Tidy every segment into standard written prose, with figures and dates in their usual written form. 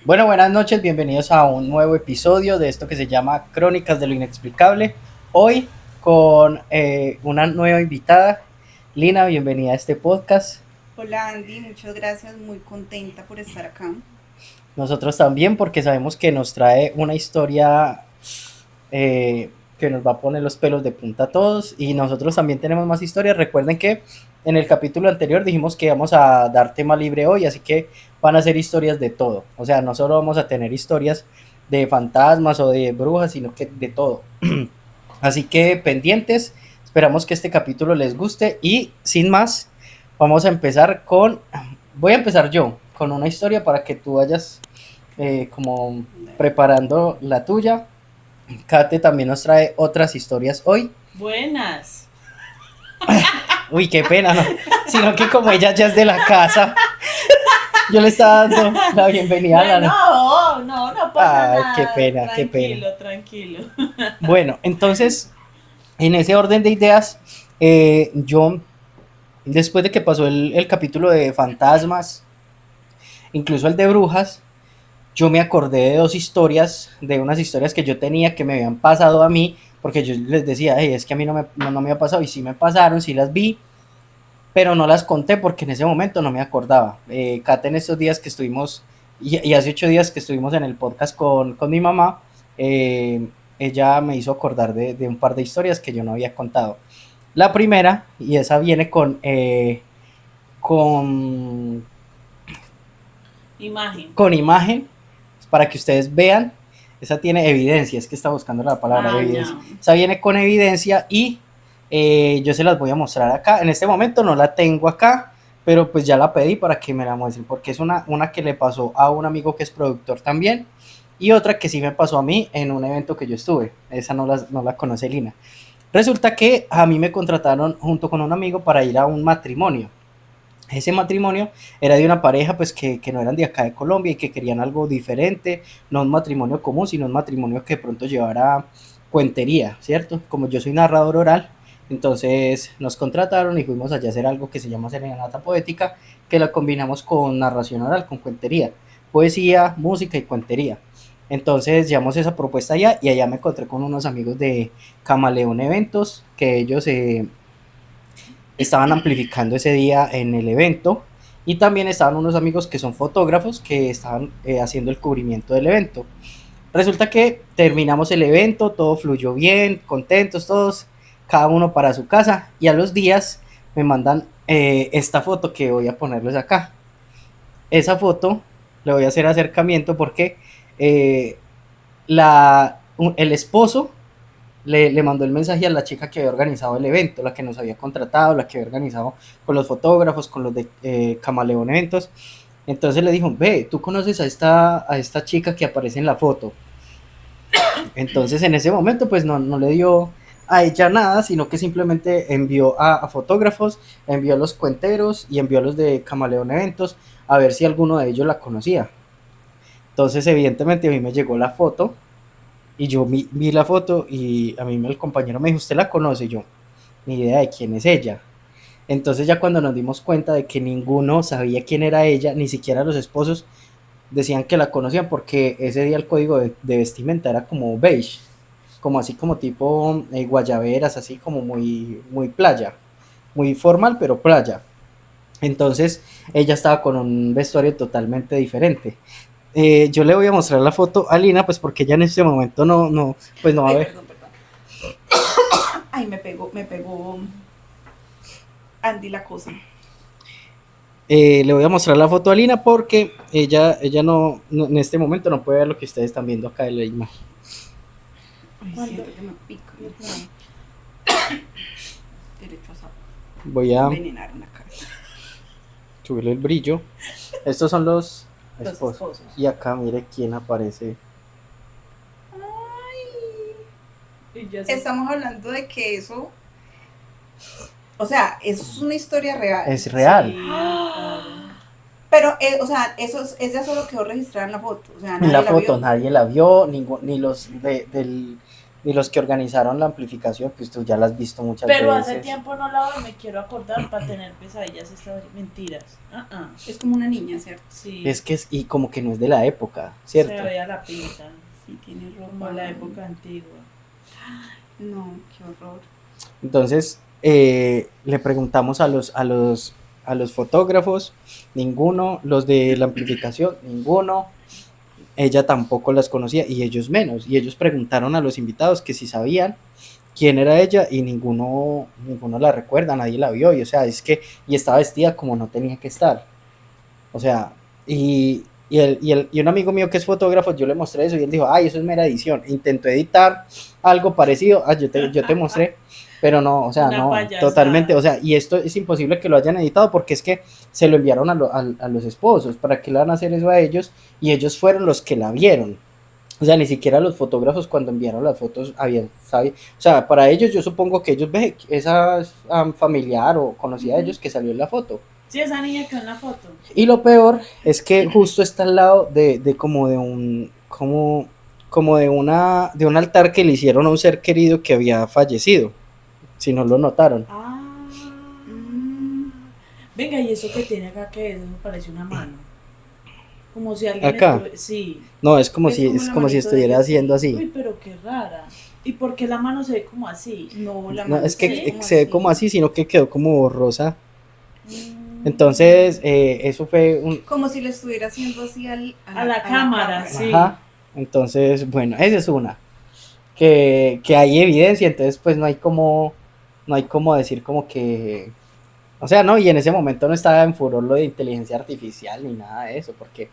Bueno, buenas noches, bienvenidos a un nuevo episodio de esto que se llama Crónicas de lo Inexplicable. Hoy con una nueva invitada. Lina, bienvenida a este podcast. Hola Andy, muchas gracias, muy contenta por estar acá. Nosotros también porque sabemos que nos trae una historia que nos va a poner los pelos de punta a todos y nosotros también tenemos más historias. Recuerden que en el capítulo anterior dijimos que íbamos a dar tema libre hoy, así que van a ser historias de todo. O sea, no solo vamos a tener historias de fantasmas o de brujas, sino que de todo. Así que pendientes, esperamos que este capítulo les guste y sin más, vamos a empezar con, voy a empezar yo, con una historia para que tú vayas como preparando la tuya. Kate también nos trae otras historias hoy. Buenas. Uy, qué pena, ¿no? Sino que como ella ya es de la casa, yo le estaba dando la bienvenida a la... No pasa Ay, nada. qué pena, qué pena. Tranquilo. Bueno, entonces, en ese orden de ideas, yo, después de que pasó el capítulo de fantasmas, incluso el de brujas, yo me acordé de dos historias, de unas historias que yo tenía que me habían pasado a mí, porque yo les decía, hey, es que a mí no me ha pasado, y sí me pasaron, sí las vi, pero no las conté porque en ese momento no me acordaba. Kate, en estos días que estuvimos, y hace 8 días que estuvimos en el podcast con mi mamá, ella me hizo acordar de un par de historias que yo no había contado. La primera, y esa viene con, Imagen. con imagen, para que ustedes vean. Esa tiene evidencia, es que está buscando la palabra evidencia. No. Esa viene con evidencia y yo se las voy a mostrar acá. En este momento no la tengo acá, pero pues ya la pedí para que me la muestren, porque es una que le pasó a un amigo que es productor también y otra que sí me pasó a mí en un evento que yo estuve. Esa no la conoce Lina. Resulta que a mí me contrataron junto con un amigo para ir a un matrimonio. Ese matrimonio era de una pareja pues que no eran de acá de Colombia y que querían algo diferente, no un matrimonio común, sino un matrimonio que de pronto llevara cuentería, ¿cierto? Como yo soy narrador oral, entonces nos contrataron y fuimos allá a hacer algo que se llama serenata poética, que la combinamos con narración oral, con cuentería, poesía, música y cuentería. Entonces llevamos esa propuesta allá y allá me encontré con unos amigos de Camaleón Eventos, que ellos estaban amplificando ese día en el evento y también estaban unos amigos que son fotógrafos que estaban haciendo el cubrimiento del evento. Resulta que terminamos el evento, todo fluyó bien, contentos todos, cada uno para su casa y a los días me mandan esta foto que voy a ponerles acá. Esa foto le voy a hacer acercamiento porque eh, el esposo le mandó el mensaje a la chica que había organizado el evento, la que nos había contratado, la que había organizado con los fotógrafos, con los de Camaleón Eventos. Entonces le dijo, ve, tú conoces a esta chica que aparece en la foto. Entonces en ese momento pues no le dio a ella nada, sino que simplemente envió a fotógrafos, envió a los cuenteros y envió a los de Camaleón Eventos a ver si alguno de ellos la conocía. Entonces evidentemente a mí me llegó la foto y yo vi la foto y a mí el compañero me dijo, ¿usted la conoce? Y yo, ni idea de quién es ella. Entonces ya cuando nos dimos cuenta de que ninguno sabía quién era ella, ni siquiera los esposos decían que la conocían porque ese día el código de vestimenta era como beige, como así como tipo guayaberas, así como muy playa, muy formal pero playa. Entonces ella estaba con un vestuario totalmente diferente. Yo le voy a mostrar la foto a Lina, pues porque ella en este momento pues no va a Ay, ver. perdón. Ay, me pegó Andy la cosa. Le voy a mostrar la foto a Lina porque ella en este momento no puede ver lo que ustedes están viendo acá de la imagen. Ay, siento que me pica. Derecho a Voy a envenenar una cara. subirle el brillo. Estos son los Los esposos. esposos. Y acá mire quién aparece. Ay. Estamos hablando de que eso, o sea, es una historia real. Es real. Sí, claro. Pero, o sea, ella solo quedó registrada en la foto. O sea, En nadie la la foto vio. nadie la vio, ni los ni los que organizaron la amplificación, pues tú ya la has visto muchas Pero veces. hace tiempo no la veo, me quiero acordar para tener pesadillas estas mentiras. Es como una niña, ¿cierto? Sí. Es que es, y como que no es de la época, ¿cierto? Se veía la pinta, Sí, tiene ropa. como la época antigua. No, qué horror. Entonces, le preguntamos a los fotógrafos, ninguno, los de la amplificación, ninguno, ella tampoco las conocía y ellos menos, y ellos preguntaron a los invitados que si sabían quién era ella y ninguno la recuerda, nadie la vio, y o sea, es que, y estaba vestida como no tenía que estar, o sea, y un amigo mío que es fotógrafo, yo le mostré eso y él dijo, ay, eso es mera edición, intentó editar algo parecido, yo te mostré, pero no, o sea, Una no, payasada. totalmente, o sea, y esto es imposible que lo hayan editado porque es que se lo enviaron a los esposos, ¿para qué le van a hacer eso a ellos? Y ellos fueron los que la vieron. O sea, ni siquiera los fotógrafos cuando enviaron las fotos habían sabido. O sea, para ellos yo supongo que ellos ven esa familiar o conocida de ellos que salió en la foto. Sí, esa niña quedó en la foto. Y lo peor es que justo está al lado de como de un, como de un altar que le hicieron a un ser querido que había fallecido, si no lo notaron. Venga, ¿y eso que tiene acá que es? Eso parece una mano. Como si alguien Acá. sí. No, es como Es si, como es la como si manito de estuviera ellos. haciendo así. Uy, pero qué rara. ¿Y por qué la mano se ve como así? No, la No, mano es que se ve como se ve así. como así, sino que quedó como borrosa. Entonces, eso fue un... Como si le estuviera haciendo así A la cámara, sí. Ajá. Entonces, bueno, esa es una. Que hay evidencia, entonces pues no hay como decir como que... O sea, no, y en ese momento no estaba en furor lo de inteligencia artificial ni nada de eso, porque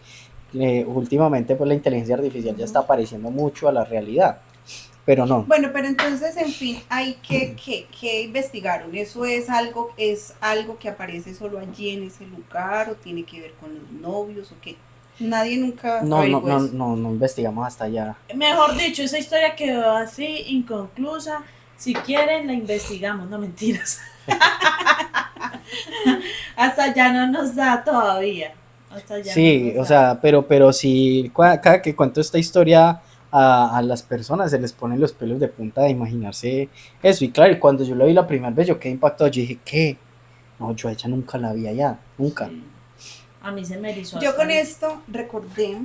últimamente pues la inteligencia artificial ya está apareciendo mucho a la realidad, pero no. Bueno, pero entonces, en fin, hay que investigaron. ¿Eso es algo que aparece solo allí en ese lugar o tiene que ver con los novios o qué? Nadie nunca No averiguó eso. investigamos hasta allá. Mejor dicho, esa historia quedó así, inconclusa. Si quieren, la investigamos, no mentiras. Hasta allá no nos da todavía. Hasta allá Sí, no nos o da. sea, pero si cada que cuento esta historia a las personas se les ponen los pelos de punta de imaginarse eso. Y claro, y cuando yo lo vi la primera vez, yo quedé impactado. Yo dije, ¿qué? No, yo a ella nunca la vi allá, nunca. Sí. A mí se me erizó. Yo hasta con el- esto recordé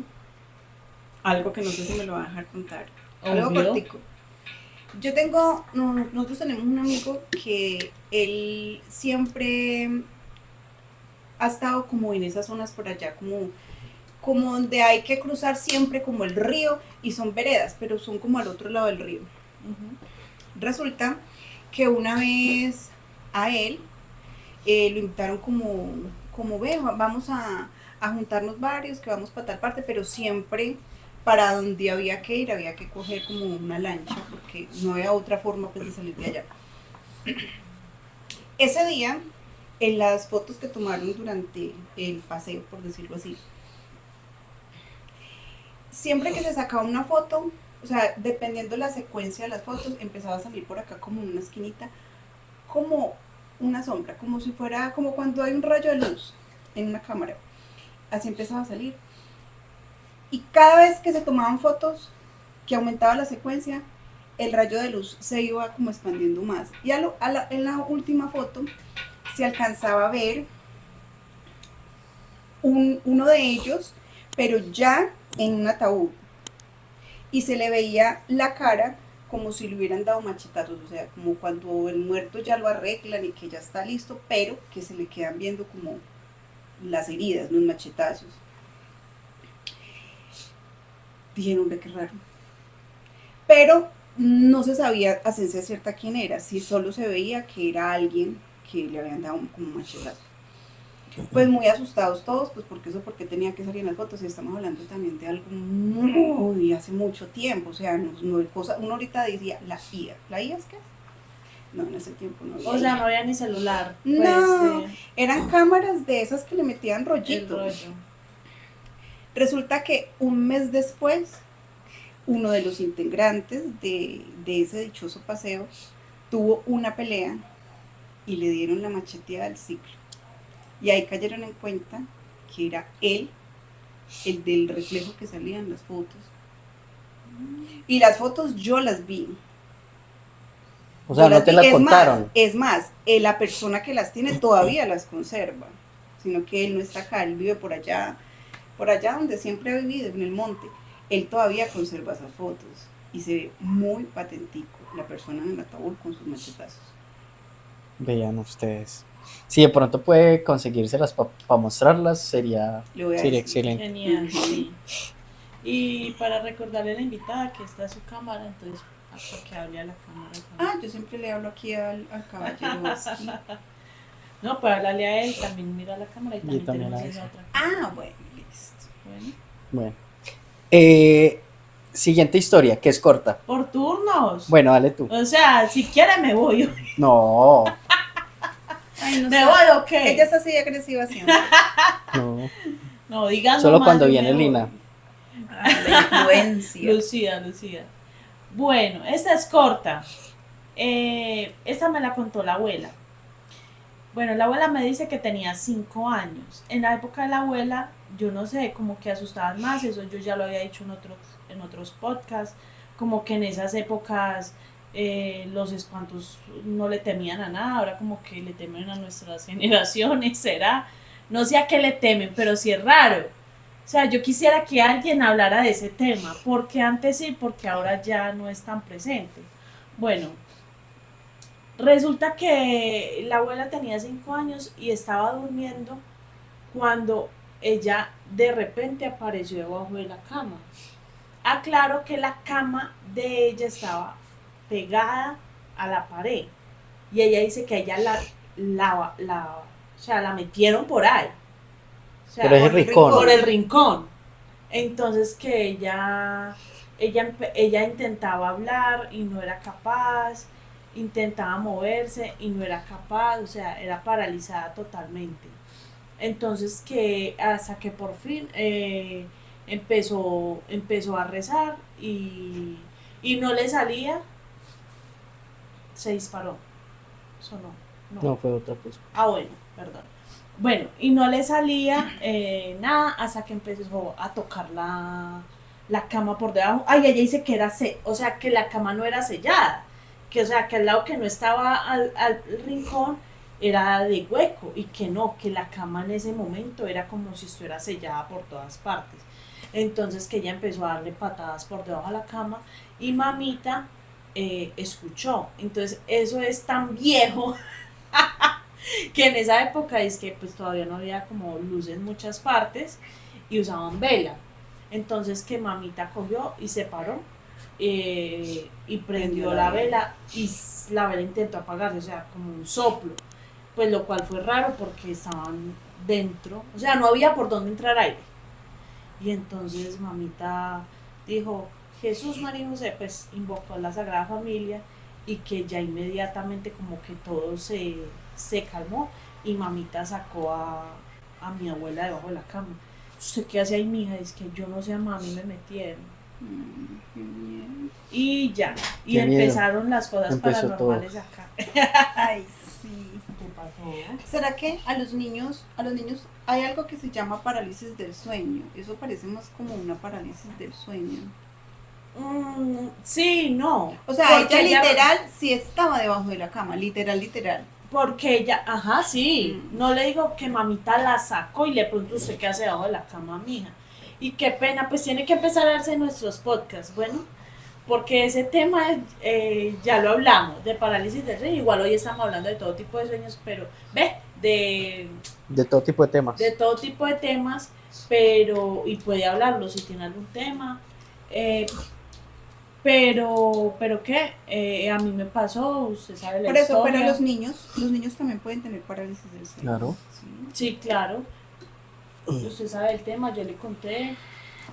algo que no sé si me lo va a dejar contar. Algo Obvio. cortico. Nosotros tenemos un amigo que él siempre ha estado como en esas zonas por allá, como donde hay que cruzar siempre como el río y son veredas, pero son como al otro lado del río. Resulta que una vez a él lo invitaron como ve, vamos a juntarnos varios, que vamos para tal parte, pero siempre para donde había que ir había que coger como una lancha, porque no había otra forma pues de salir de allá. Ese día, en las fotos que tomaron durante el paseo, por decirlo así, siempre que se sacaba una foto, o sea, dependiendo la secuencia de las fotos, empezaba a salir por acá como una esquinita, como una sombra, como si fuera, como cuando hay un rayo de luz en una cámara. Así empezaba a salir. Y cada vez que se tomaban fotos, que aumentaba la secuencia, el rayo de luz se iba como expandiendo más. Y en la última foto se alcanzaba a ver uno de ellos, pero ya en un ataúd. Y se le veía la cara como si le hubieran dado machetazos, o sea, como cuando el muerto ya lo arreglan y que ya está listo, pero que se le quedan viendo como las heridas, los machetazos. Dijeron, hombre, qué raro. Pero no se sabía a ciencia cierta quién era, si solo se veía que era alguien que le habían dado como machetazo. Pues muy asustados todos, pues porque tenía que salir en las fotos, y estamos hablando también de algo muy hace mucho tiempo, o sea, no es cosa, uno ahorita decía la IA es qué? No, en ese tiempo no había. O sea, no había ni celular. No, Pues, eran cámaras de esas que le metían el rollitos. rollo. Resulta que un mes después, uno de los integrantes de ese dichoso paseo tuvo una pelea y le dieron la macheteada del ciclo. Y ahí cayeron en cuenta que era él, el del reflejo que salía en las fotos. Y las fotos yo las vi. O sea, Yo no te las es contaron. Más, es más, la persona que las tiene todavía las conserva, sino que él no está acá, él vive por allá donde siempre ha vivido, en el monte. Él todavía conserva esas fotos y se ve muy patentico la persona en el ataúd con sus machetazos. Vean ustedes. Si de pronto puede conseguírselas para mostrarlas, sería Le voy a sería decir. excelente. Genial, sí. Y para recordarle a la invitada que está su cámara, entonces, para que hable a la cámara. Ah, yo siempre le hablo aquí al caballero. No, para hablarle a él, también mira la cámara y también, también tenemos a esa eso. otra cámara. Ah, bueno, listo. Bueno. Bueno. Siguiente historia, que es corta. Por turnos. Bueno, dale tú. O sea, si quiere me voy. No, Ay, no ¿Me sé. voy o qué? Ella es así de agresiva siempre. no. No, digan Solo nomás, cuando yo viene me voy. Lina. Ay, la influencia. Lucía. Bueno, esta es corta. Esta me la contó la abuela. Bueno, la abuela me dice que tenía 5 años. En la época de la abuela, yo no sé, como que asustaban más, eso yo ya lo había dicho en otros podcasts, como que en esas épocas los espantos no le temían a nada, ahora como que le temen a nuestras generaciones, será, no sé a qué le temen, pero sí es raro. O sea, yo quisiera que alguien hablara de ese tema, porque antes sí, porque ahora ya no es tan presente. Bueno, resulta que la abuela tenía 5 años y estaba durmiendo cuando ella de repente apareció debajo de la cama. Aclaro que la cama de ella estaba pegada a la pared y ella dice que ella o sea, la metieron por ahí. O sea, Pero es el rincón. por el rincón. Entonces que ella intentaba hablar y no era capaz, intentaba moverse y no era capaz, o sea, era paralizada totalmente. Entonces que hasta que por fin empezó a rezar y no le salía, se disparó. Eso No, fue otra cosa. Ah, bueno, perdón. Bueno, y no le salía nada hasta que empezó a tocar la cama por debajo. Ay, ella dice que o sea, que la cama no era sellada. Que, o sea, que al lado que no estaba al rincón era de hueco y que no, que la cama en ese momento era como si estuviera sellada por todas partes. Entonces que ella empezó a darle patadas por debajo de la cama y mamita escuchó. Entonces eso es tan viejo que en esa época es que pues todavía no había como luz en muchas partes y usaban vela. Entonces que mamita cogió y se paró y prendió la vela y la vela intentó apagarse, o sea, como un soplo, pues lo cual fue raro porque estaban dentro, o sea, no había por dónde entrar aire. Y entonces mamita dijo, Jesús, María y José, pues invocó a la Sagrada Familia y que ya inmediatamente como que todo se calmó y mamita sacó a mi abuela debajo de la cama. ¿Usted qué hace ahí, mija? Es que yo no sé, a mami me metieron. Y ya, y Qué miedo. empezaron las cosas Empezó paranormales acá. Ay, sí. ¿Qué pasó? ¿Será que a los niños hay algo que se llama parálisis del sueño? Eso parece más como una parálisis del sueño. Sí, no. O sea, Porque ella literal sí estaba debajo de la cama, literal. Porque ella, ajá, sí. No le digo que mamita la sacó y le pregunto usted qué hace debajo de la cama, mija. Y qué pena, pues tiene que empezar a darse nuestros podcasts, bueno, porque ese tema ya lo hablamos, de parálisis del sueño. Igual hoy estamos hablando de todo tipo de sueños, pero de todo tipo de temas. De todo tipo de temas, pero, y puede hablarlo si tiene algún tema. Pero ¿qué? A mí me pasó, usted sabe la Por eso, historia. pero los niños también pueden tener parálisis del sueño. Claro. Sí, claro. Usted sabe el tema, yo le conté.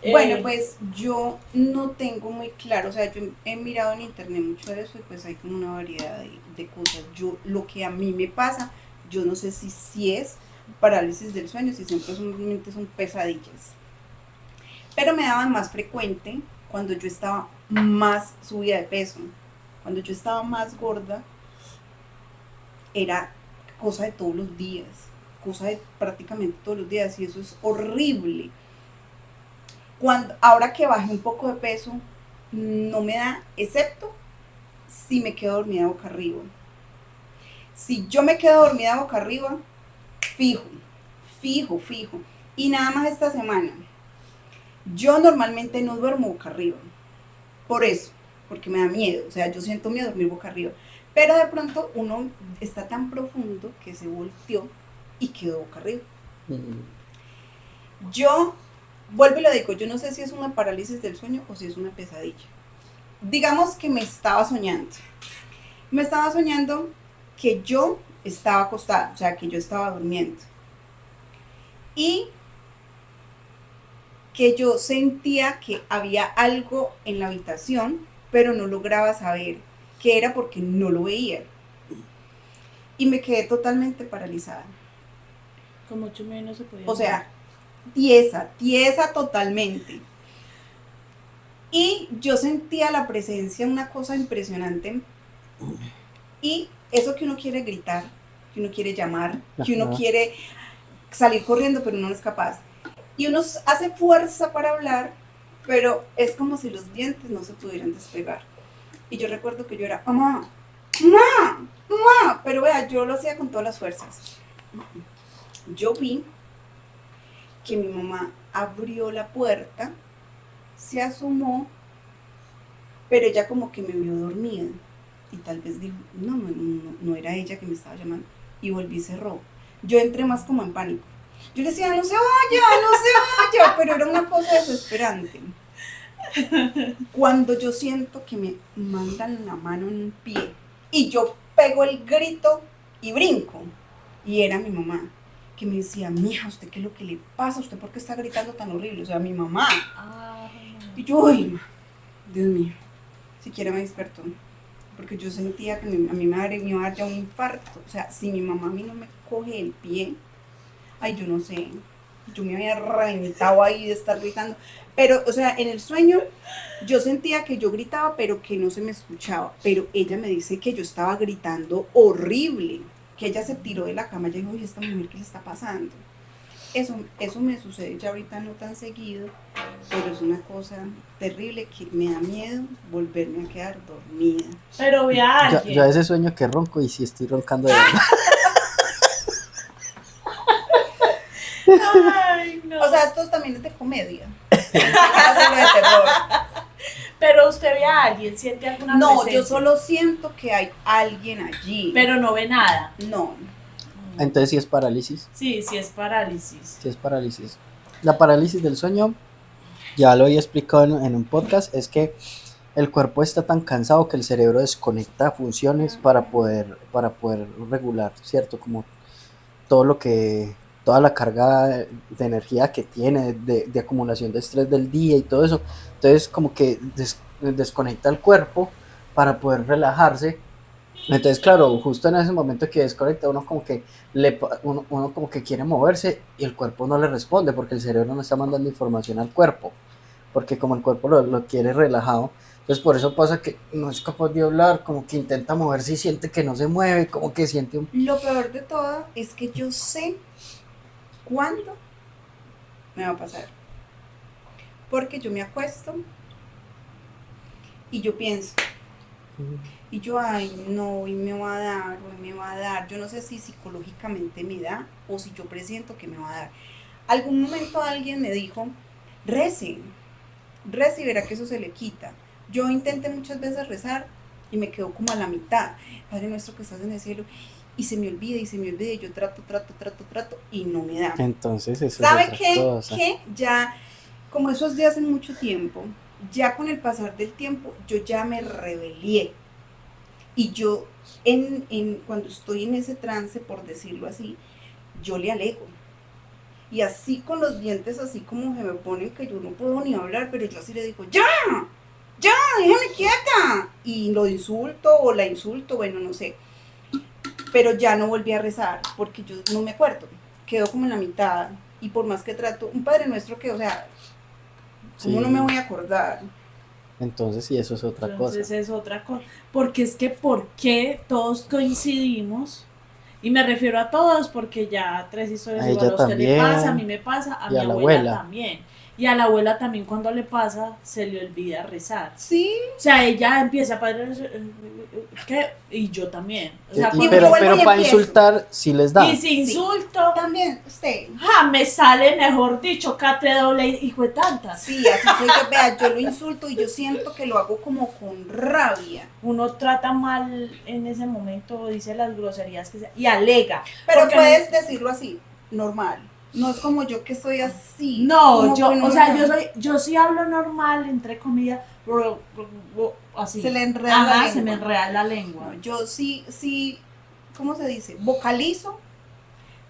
Bueno, pues yo no tengo muy claro, o sea, yo he mirado en internet mucho de eso y pues hay como una variedad de cosas. Lo que a mí me pasa, yo no sé si es parálisis del sueño, si simplemente son pesadillas. Pero me daban más frecuente cuando yo estaba más subida de peso, cuando yo estaba más gorda, era cosa de todos los días, cosa de prácticamente todos los días, y eso es horrible. Ahora que bajé un poco de peso, no me da, excepto si me quedo dormida boca arriba. Si yo me quedo dormida boca arriba, fijo. Y nada más esta semana. Yo normalmente no duermo boca arriba. Por eso, porque me da miedo. O sea, yo siento miedo dormir boca arriba. Pero de pronto uno está tan profundo que se volteó y quedó boca arriba. Yo, vuelvo y lo digo, yo no sé si es una parálisis del sueño o si es una pesadilla. Digamos que me estaba soñando. Me estaba soñando que yo estaba acostada, o sea, que yo estaba durmiendo. Y que yo sentía que había algo en la habitación, pero no lograba saber qué era porque no lo veía. Y me quedé totalmente paralizada. Con mucho miedo no se podía. O sea, tiesa totalmente. Y yo sentía la presencia, una cosa impresionante. Y eso que uno quiere gritar, que uno quiere llamar, que uno quiere salir corriendo, pero no es capaz. Y uno hace fuerza para hablar, pero es como si los dientes no se pudieran despegar. Y yo recuerdo que yo era, mamá, pero vea, yo lo hacía con todas las fuerzas. Yo vi que mi mamá abrió la puerta, se asomó, pero ella como que me vio dormida. Y tal vez dijo, no era ella que me estaba llamando. Y volví y cerró. Yo entré más como en pánico. Yo le decía, no se vaya, pero era una cosa desesperante. Cuando yo siento que me mandan la mano en un pie y yo pego el grito y brinco, y era mi mamá, que me decía, mija, ¿usted qué es lo que le pasa? ¿Usted por qué está gritando tan horrible? O sea, mi mamá. Y yo, uy, Dios mío, siquiera me despertó, porque yo sentía que a mí me iba a dar ya un infarto. O sea, si mi mamá a mí no me coge el pie, ay, yo no sé, yo me había reventado ahí de estar gritando. Pero, o sea, en el sueño yo sentía que yo gritaba, pero que no se me escuchaba. Pero ella me dice que yo estaba gritando horrible, que ella se tiró de la cama y dijo, oye, ¿esta mujer qué le está pasando? Eso me sucede ya ahorita no tan seguido, pero es una cosa terrible que me da miedo volverme a quedar dormida. Pero ve a alguien. Yo a veces sueño que ronco y sí estoy roncando de verdad. Ay, no. O sea, esto también es de comedia. No es solo de terror. Pero usted ve a alguien, siente alguna No, presencia. yo solo siento que hay alguien allí. Pero no ve nada. No. Entonces sí es parálisis. Sí es parálisis. Sí es parálisis. La parálisis del sueño, ya lo había explicado en un podcast, es que el cuerpo está tan cansado que el cerebro desconecta funciones para poder regular, ¿cierto? Como toda la carga de energía que tiene, de acumulación de estrés del día y todo eso. Entonces como que desconecta el cuerpo para poder relajarse. Entonces claro, justo en ese momento que desconecta uno como que uno como que quiere moverse y el cuerpo no le responde porque el cerebro no está mandando información al cuerpo, porque como el cuerpo lo quiere relajado. Entonces por eso pasa que no es capaz de hablar, como que intenta moverse y siente que no se mueve, como que siente un... Lo peor de todo es que yo sé cuándo me va a pasar. Porque yo me acuesto y yo pienso, y yo, ay, no, hoy me va a dar. Yo no sé si psicológicamente me da o si yo presiento que me va a dar. Algún momento alguien me dijo, rece y verá que eso se le quita. Yo intenté muchas veces rezar y me quedo como a la mitad. Padre nuestro que estás en el cielo, y se me olvida, y yo trato, y no me da. Entonces eso ¿Sabe es otra qué? cosa. Que ya, como eso es de hace mucho tiempo, ya con el pasar del tiempo, yo ya me rebelé. Y yo, cuando estoy en ese trance, por decirlo así, yo le alego. Y así con los dientes, así como se me ponen que yo no puedo ni hablar, pero yo así le digo, ¡ya! ¡Déjame quieta! Y lo insulto o la insulto, bueno, no sé. Pero ya no volví a rezar, porque yo no me acuerdo. Quedó como en la mitad. Y por más que trato, un Padre Nuestro que, o sea, ¿cómo Sí. no me voy a acordar? Entonces sí, eso es otra Entonces cosa. es otra cosa. Porque es que, ¿por qué todos coincidimos? Y me refiero a todos porque ya 3 historias A igual ella a usted le también, pasa, a mí me pasa, a y mi a la abuela abuela. también. Y a la abuela también cuando le pasa, se le olvida rezar. Sí. O sea, ella empieza a ¿qué? Y yo también. O sea, y pero vuelvo y para empiezo. insultar sí les da. y si insulto, También, usted. me sale, mejor dicho, catre doble hijo de tantas. Sí, así soy yo, vea, yo lo insulto y yo siento que lo hago como con rabia. Uno trata mal en ese momento, dice las groserías que sea, y alega. Pero Porque puedes decirlo así, normal. No es como yo que soy así. no, como yo, que no, o sea, no. yo sí hablo normal, entre comillas, así. Se le enreda la Ajá, lengua. se me enreda la lengua. No, yo sí, ¿cómo se dice? Vocalizo,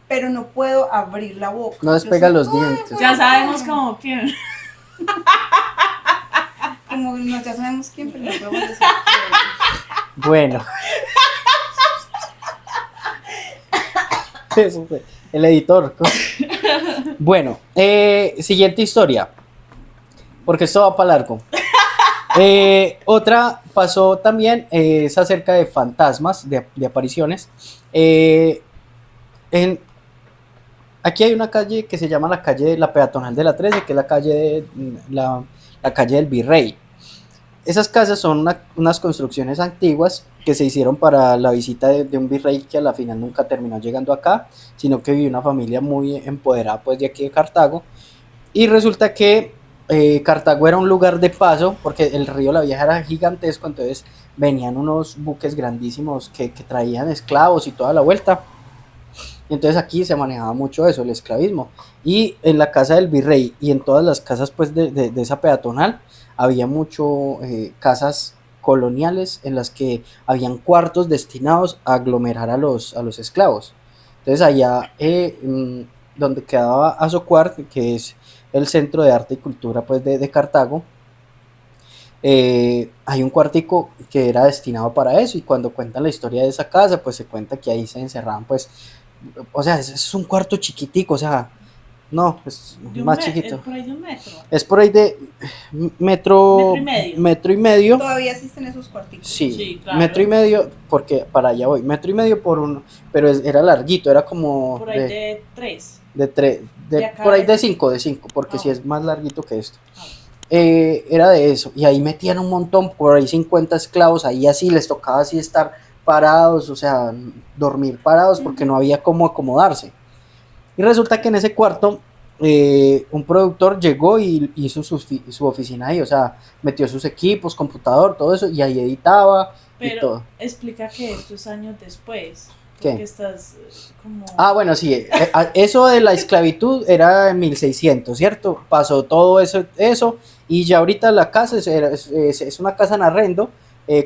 pero no puedo abrir la boca. No despega Yo los soy- dientes. Ya sabemos como quién. Como no, ya sabemos quién, pero no podemos decir quién. Bueno. Eso fue. El editor. Bueno, siguiente historia. Porque esto va para largo. Otra pasó también, es acerca de fantasmas, de apariciones. Aquí hay una calle que se llama la peatonal de la 13, que es la la calle del Virrey. Esas casas son unas construcciones antiguas que se hicieron para la visita de un virrey que a la final nunca terminó llegando acá, sino que vivió una familia muy empoderada pues de aquí de Cartago. Y resulta que Cartago era un lugar de paso, porque el río La Vieja era gigantesco, entonces venían unos buques grandísimos que traían esclavos y toda la vuelta. Entonces aquí se manejaba mucho eso, el esclavismo. Y en la casa del virrey y en todas las casas pues de esa peatonal había mucho casas coloniales en las que habían cuartos destinados a aglomerar a los esclavos. Entonces allá donde quedaba Azocuart, que es el centro de arte y cultura pues de Cartago, hay un cuartico que era destinado para eso, y cuando cuentan la historia de esa casa pues se cuenta que ahí se encerraban pues, o sea, es un cuarto chiquitico, o sea, no, es más chiquito. Por ahí de un metro. Es por ahí de Metro y medio. metro y medio. Todavía existen esos cuartitos. Sí, Sí, claro. metro y medio, porque para allá voy, metro y medio por uno, pero era larguito, era como Por ahí de 3. de tres, De acá por ahí de de 5, porque Ah, si es más larguito que esto. Ah. Era de eso, y ahí metían un montón, por ahí 50 esclavos, ahí así les tocaba así estar parados, o sea, dormir parados porque no había cómo acomodarse. Y resulta que en ese cuarto un productor llegó y hizo su oficina ahí, o sea, metió sus equipos, computador, todo eso, y ahí editaba y Pero todo. explica que esto es años después. ¿Qué? Porque estás como... Ah, bueno, sí, eso de la esclavitud era en 1600, ¿cierto? Pasó todo eso y ya ahorita la casa es una casa en arrendo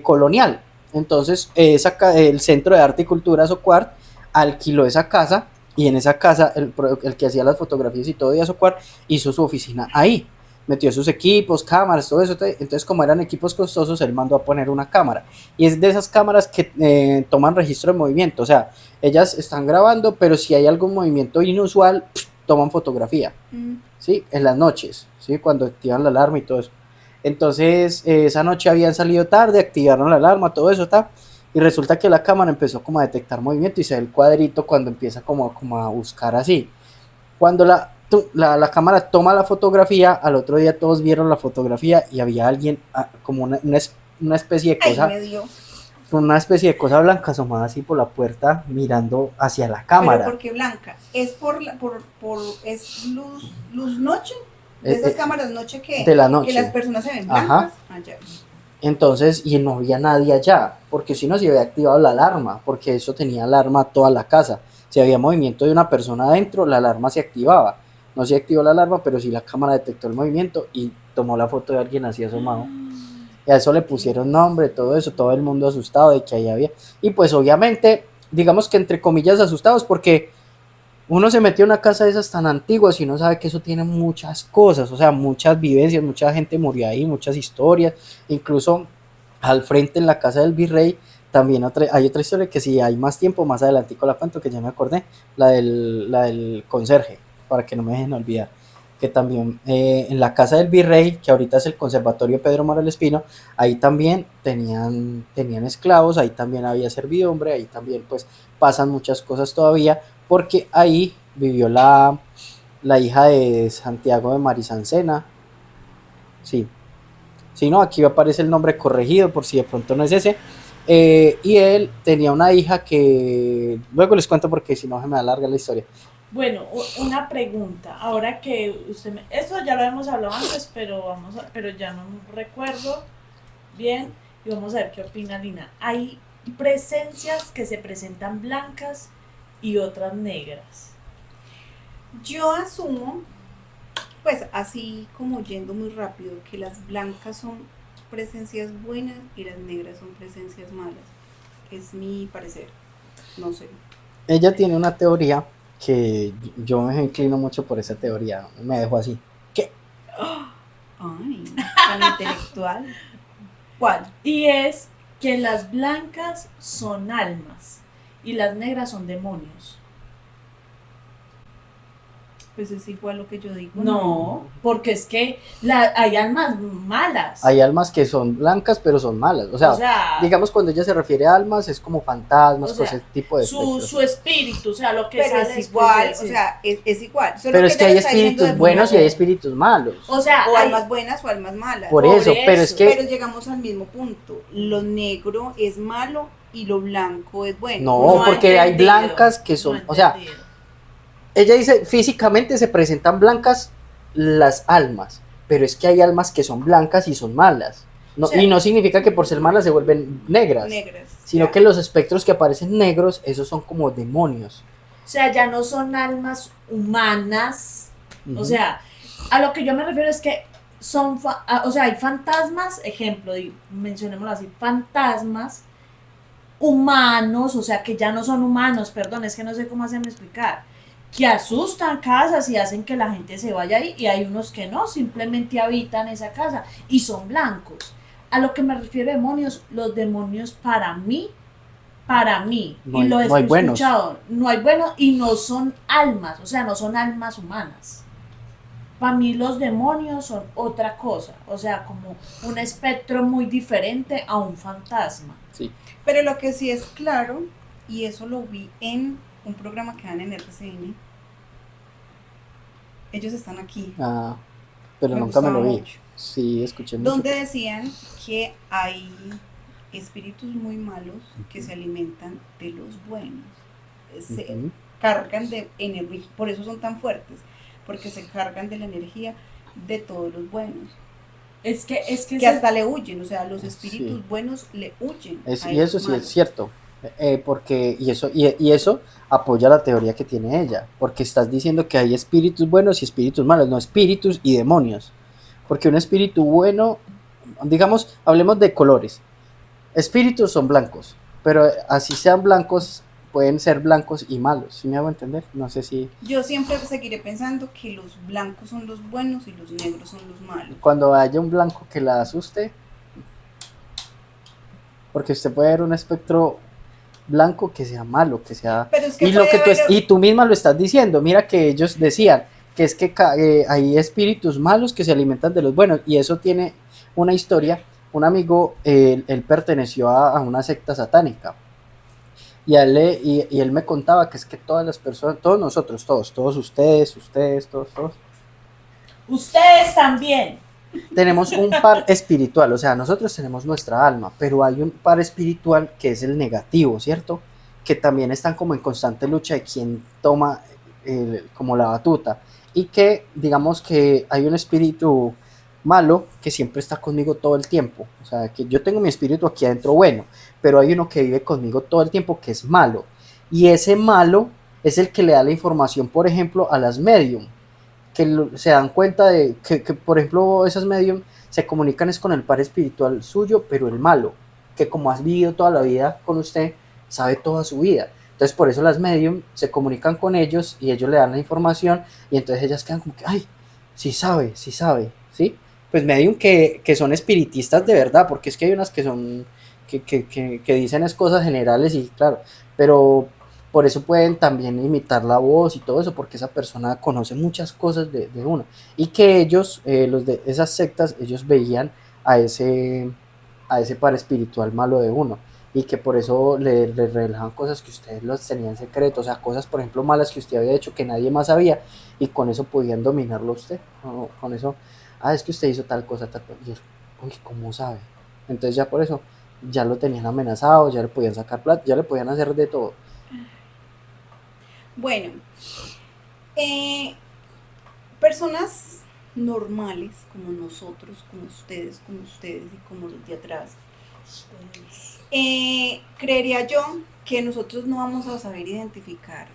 colonial. Entonces, el Centro de Arte y Cultura Socuart alquiló esa casa, y en esa casa el que hacía las fotografías y todo de Socuart hizo su oficina ahí. Metió sus equipos, cámaras, todo eso. Entonces, como eran equipos costosos, él mandó a poner una cámara. Y es de esas cámaras que toman registro de movimiento. O sea, ellas están grabando, pero si hay algún movimiento inusual, toman fotografía. ¿Sí? En las noches, ¿sí? Cuando activan la alarma y todo eso. Entonces, esa noche habían salido tarde, activaron la alarma, todo eso está. Y resulta que la cámara empezó como a detectar movimiento y se ve el cuadrito cuando empieza como a buscar así. Cuando la cámara toma la fotografía, al otro día todos vieron la fotografía y había alguien como una especie de cosa, una especie de cosa blanca asomada así por la puerta mirando hacia la cámara. ¿Pero por qué blanca? ¿Es es luz noche? De esas cámaras noche de la noche. que las personas se ven blancas. Ajá. Allá. Entonces, y no había nadie allá, porque si no se había activado la alarma, porque eso tenía alarma toda la casa. Si había movimiento de una persona adentro, la alarma se activaba. No se activó la alarma, pero sí la cámara detectó el movimiento y tomó la foto de alguien así asomado. Y a eso le pusieron nombre, todo eso, todo el mundo asustado de que ahí había. Y pues obviamente, digamos que entre comillas asustados, porque uno se metió en una casa de esas tan antiguas y uno sabe que eso tiene muchas cosas, o sea, muchas vivencias, mucha gente murió ahí, muchas historias. Incluso al frente en la casa del virrey también hay otra historia que si hay más tiempo, más adelantico la cuento, que ya me acordé, la del conserje, para que no me dejen olvidar, que también en la casa del virrey, que ahorita es el Conservatorio Pedro Morales Espino, ahí también tenían esclavos, ahí también había servidumbre, ahí también pues pasan muchas cosas todavía, porque ahí vivió la hija de Santiago de Marisancena, sí, sí, no, aquí aparece el nombre corregido por si de pronto no es ese. Y él tenía una hija que, luego les cuento porque si no se me alarga la historia. Bueno, una pregunta. Ahora que usted me... Esto ya lo hemos hablado antes, pero ya no recuerdo bien. Y vamos a ver qué opina Lina. Hay presencias que se presentan blancas y otras negras. Yo asumo, pues así como yendo muy rápido, que las blancas son presencias buenas y las negras son presencias malas. Es mi parecer. No sé. Ella tiene una teoría que yo me inclino mucho por esa teoría, me dejo así. ¿Qué? Ay, tan intelectual. ¿Cuál? Y es que las blancas son almas y las negras son demonios. Pues es igual lo que yo digo. No, porque es que hay almas malas. Hay almas que son blancas pero son malas, o sea, digamos cuando ella se refiere a almas es como fantasmas, o sea, ese tipo de su espíritu, o sea, lo que pero sale es igual, después de o sea, es igual. Solo pero es que ella hay lo está diciendo espíritus de buenos y forma- hay espíritus malos. O sea, o hay- almas buenas o almas malas. Por Por eso, pero es eso. que Pero llegamos al mismo punto. Lo negro es malo y lo blanco es bueno. no, No porque hay entendido, blancas que son, no o sea, entendido. ella dice físicamente se presentan blancas las almas, pero es que hay almas que son blancas y son malas. No, O sea, y no significa que por ser malas se vuelven negras, Negras. sino ya. que los espectros que aparecen negros, esos son como demonios. O sea, ya no son almas humanas. Ujú. O sea, a lo que yo me refiero es que o sea, hay fantasmas, ejemplo, mencionémoslo así, fantasmas humanos, o sea, que ya no son humanos, perdón, es que no sé cómo hacerme explicar, que asustan casas y hacen que la gente se vaya ahí, y hay unos que no, simplemente habitan esa casa y son blancos. A lo que me refiero a demonios, los demonios para mí, No y hay- lo he no hay buenos. escuchado, no hay buenos y no son almas, o sea, no son almas humanas. Para mí los demonios son otra cosa, o sea, como un espectro muy diferente a un fantasma. Sí. Pero lo que sí es claro, y eso lo vi en un programa que dan en RCN, ellos están aquí. Ah, pero Me nunca me lo gustaba vi. mucho. Sí, escuché mucho. Donde decían que hay espíritus muy malos que se alimentan de los buenos. Se Ujú. cargan de energía, por eso son tan fuertes, porque se cargan de la energía de todos los buenos. Es que Que hasta le huyen, o sea, los espíritus Sí. buenos le huyen. Y a eso esos sí malos. es cierto, porque y eso apoya la teoría que tiene ella, porque estás diciendo que hay espíritus buenos y espíritus malos, no espíritus y demonios, porque un espíritu bueno, digamos, hablemos de colores, espíritus son blancos, pero así sean blancos, pueden ser blancos y malos, ¿sí me hago entender? No sé si Yo siempre seguiré pensando que los blancos son los buenos y los negros son los malos. cuando haya un blanco que la asuste, porque usted puede ver un espectro blanco que sea malo, que sea... Pero es que Y, lo que puede haber- y tú misma lo estás diciendo, mira que ellos decían que es que hay espíritus malos que se alimentan de los buenos, y eso tiene una historia. Un amigo, él perteneció a una secta satánica, y él me contaba que es que todas las personas, todos nosotros, todos ustedes, todos, ustedes también. tenemos un par espiritual, o sea, nosotros tenemos nuestra alma, pero hay un par espiritual que es el negativo, ¿cierto? Que también están como en constante lucha de quién toma como la batuta, y que digamos que hay un espíritu malo que siempre está conmigo todo el tiempo, o sea, que yo tengo mi espíritu aquí adentro bueno, pero hay uno que vive conmigo todo el tiempo que es malo, y ese malo es el que le da la información, por ejemplo, a las medium, que se dan cuenta de que, por ejemplo, esas medium se comunican es con el par espiritual suyo, pero el malo, que como has vivido toda la vida con usted, sabe toda su vida. Entonces, por eso las medium se comunican con ellos y ellos le dan la información, y entonces ellas quedan como que, ay, sí sabe, ¿sí? Pues medium que son espiritistas de verdad, porque es que hay unas que son, que dicen es cosas generales y claro, pero por eso pueden también imitar la voz y todo eso, porque esa persona conoce muchas cosas de uno. Y que ellos, los de esas sectas, ellos veían a ese par espiritual malo de uno. y que por eso le revelaban cosas que ustedes los tenían en secreto, o sea, cosas por ejemplo malas que usted había hecho que nadie más sabía y con eso podían dominarlo a usted, con eso, es que usted hizo tal cosa, y él, uy, ¿cómo sabe? Entonces ya por eso ya lo tenían amenazado, ya le podían sacar plata, ya le podían hacer de todo. Bueno, personas normales como nosotros, como ustedes y como los de atrás, creería yo que nosotros no vamos a saber identificar.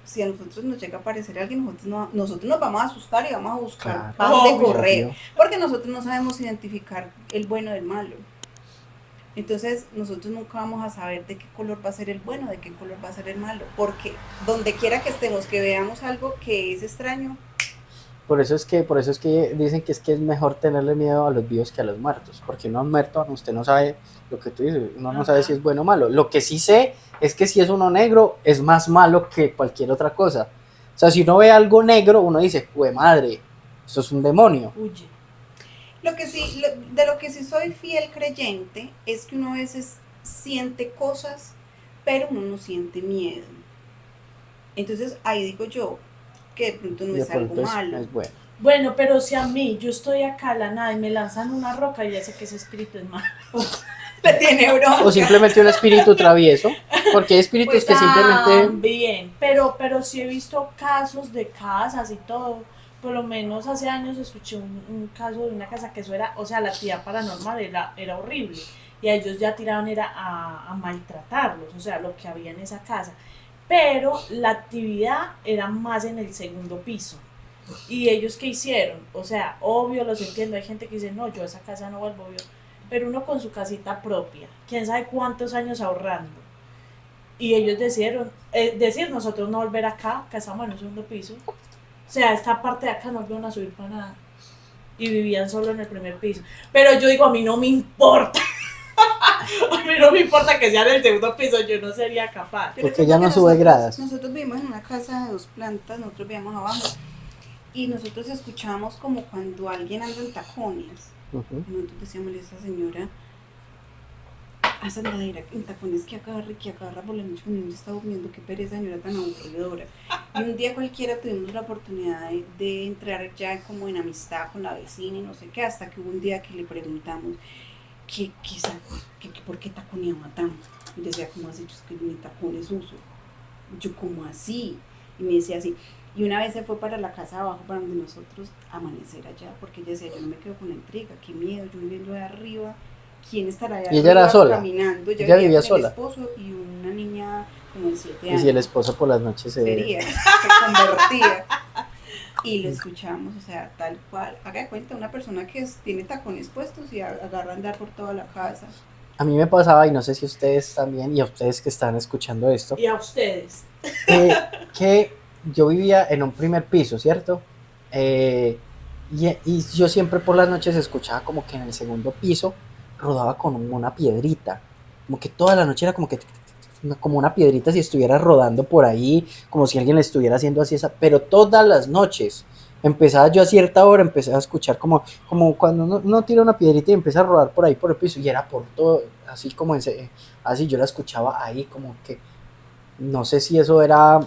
Si a nosotros nos llega a aparecer alguien, nosotros nos vamos a asustar y vamos a buscar para dónde correr, porque nosotros no sabemos identificar el bueno del malo. Entonces nosotros nunca vamos a saber de qué color va a ser el bueno, de qué color va a ser el malo, porque donde quiera que estemos, que veamos algo que es extraño. Por eso es que dicen que es mejor tenerle miedo a los vivos que a los muertos, porque uno muerto, usted no sabe lo que tú dices, uno no sabe si es bueno o malo. Lo que sí sé es que si es uno negro, es más malo que cualquier otra cosa. O sea, si uno ve algo negro, uno dice, ¡jue madre! Eso es un demonio. Huye. De lo que sí soy fiel creyente es que uno a veces siente cosas, pero uno no siente miedo. Entonces ahí digo yo que de pronto no es algo malo. Es bueno. Bueno, pero si a mí, yo estoy acá a la nada y me lanzan una roca, y ya sé que ese espíritu es malo. Le tiene bronca. O simplemente un espíritu travieso, porque hay espíritus pues que simplemente... Bien, pero sí he visto casos de casas y todo. Por lo menos hace años escuché un caso de una casa que eso era, o sea, la actividad paranormal era horrible. Y a ellos ya tiraban era a maltratarlos, o sea, lo que había en esa casa. Pero la actividad era más en el segundo piso. ¿Y ellos qué hicieron? O sea, obvio, los entiendo, hay gente que dice, no, yo a esa casa no vuelvo, obvio. Pero uno con su casita propia, quién sabe cuántos años ahorrando. Y ellos decidieron, nosotros no volver acá, que estamos en un segundo piso. O sea, esta parte de acá no volvieron a subir para nada. Y vivían solo en el primer piso. Pero yo digo, a mí no me importa. A mí no me importa que sea en el segundo piso, yo no sería capaz. Porque ya no sube gradas. Nosotros vivimos en una casa de 2 plantas, nosotros vivíamos abajo. Y nosotros escuchábamos como cuando alguien anda en tacones. Y nosotros decíamos, esta señora hace andadera en tacones que agarra por la noche cuando uno está durmiendo, qué pereza señora tan aburridora. Y un día cualquiera tuvimos la oportunidad de entrar ya como en amistad con la vecina y no sé qué, hasta que hubo un día que le preguntamos ¿por qué taconeaba tanto? Y decía, ¿cómo has hecho? Es que mi tacones uso. Yo, ¿cómo así? Y me decía así. Y una vez se fue para la casa de abajo, para donde nosotros, amanecer allá, porque ella decía, yo no me quedo con la intriga, qué miedo, yo viviendo de arriba, ¿quién estará allá? Y ella era sola, caminando? ella vivía sola. El esposo y una niña como de 7 Y años. si el esposo por las noches se convertía. Y lo escuchamos, o sea, tal cual. Haga de cuenta, una persona que tiene tacones puestos y agarra a andar por toda la casa. A mí me pasaba, y no sé si ustedes también, y a ustedes que están escuchando esto. Y a ustedes. Que yo vivía en un primer piso, ¿cierto? Y yo siempre por las noches escuchaba como que en el segundo piso rodaba con una piedrita. Como que toda la noche era como que como una piedrita si estuviera rodando por ahí, como si alguien le estuviera haciendo así esa, pero todas las noches. Empezaba yo a cierta hora, empecé a escuchar como cuando uno tira una piedrita y empieza a rodar por ahí por el piso, y era por todo, así como así yo la escuchaba ahí, como que no sé si eso era,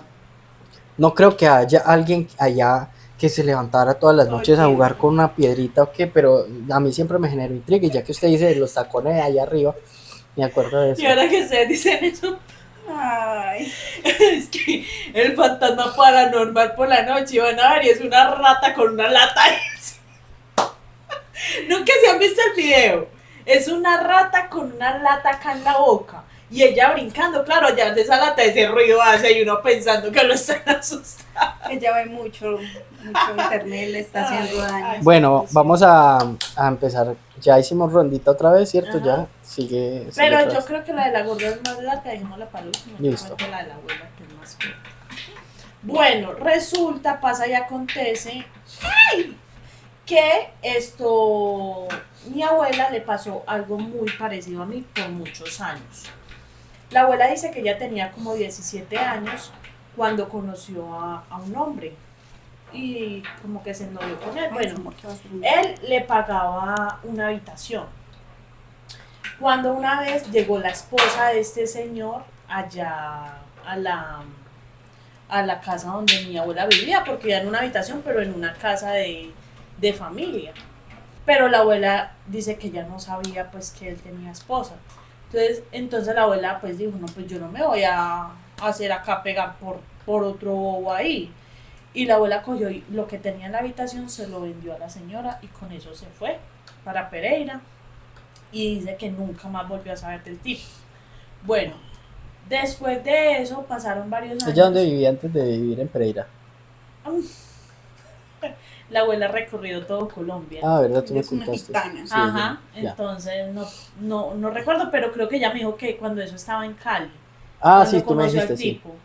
no creo que haya alguien allá que se levantara todas las noches a jugar con una piedrita o qué, pero a mí siempre me generó intriga, y ya que usted dice los tacones de allá arriba, me acuerdo de eso. Y ahora que ustedes dicen eso, ay, es que el fantasma paranormal por la noche, van a ver, y es una rata con una lata. Nunca se han visto el video. Es una rata con una lata acá en la boca. Y ella brincando, claro, allá de esa lata ese ruido hace y uno pensando que lo están asustando. Ella ve mucho internet, le está haciendo daño. Bueno, vamos a empezar. Ya hicimos rondita otra vez, ¿cierto? Ajá. Ya sigue. Pero yo creo que la de la gorda es más larga, dejémosla para el último. Listo. La de la abuela, que es más corta. Bueno, resulta, pasa y acontece que mi abuela le pasó algo muy parecido a mí por muchos años. La abuela dice que ella tenía como 17 años cuando conoció a un hombre y como que se ennovió con él. Bueno, él le pagaba una habitación Cuando una vez llegó la esposa de este señor allá a la casa donde mi abuela vivía, porque era en una habitación, pero en una casa de familia. Pero la abuela dice que ya no sabía pues que él tenía esposa. Entonces la abuela pues dijo, no, pues yo no me voy a hacer acá pegar por otro bobo ahí. Y la abuela cogió y lo que tenía en la habitación se lo vendió a la señora y con eso se fue para Pereira y dice que nunca más volvió a saber del tipo. Bueno, después de eso pasaron varios años. ¿Ella dónde vivía antes de vivir en Pereira? La abuela ha recorrido todo Colombia. Ah, verdad, tú me Es una contaste. gitana. Sí, Ajá, ya. entonces no recuerdo, pero creo que ella me dijo que cuando eso estaba en Cali. Ah, Cuando sí, tú me conoció dijiste, al sí. tipo.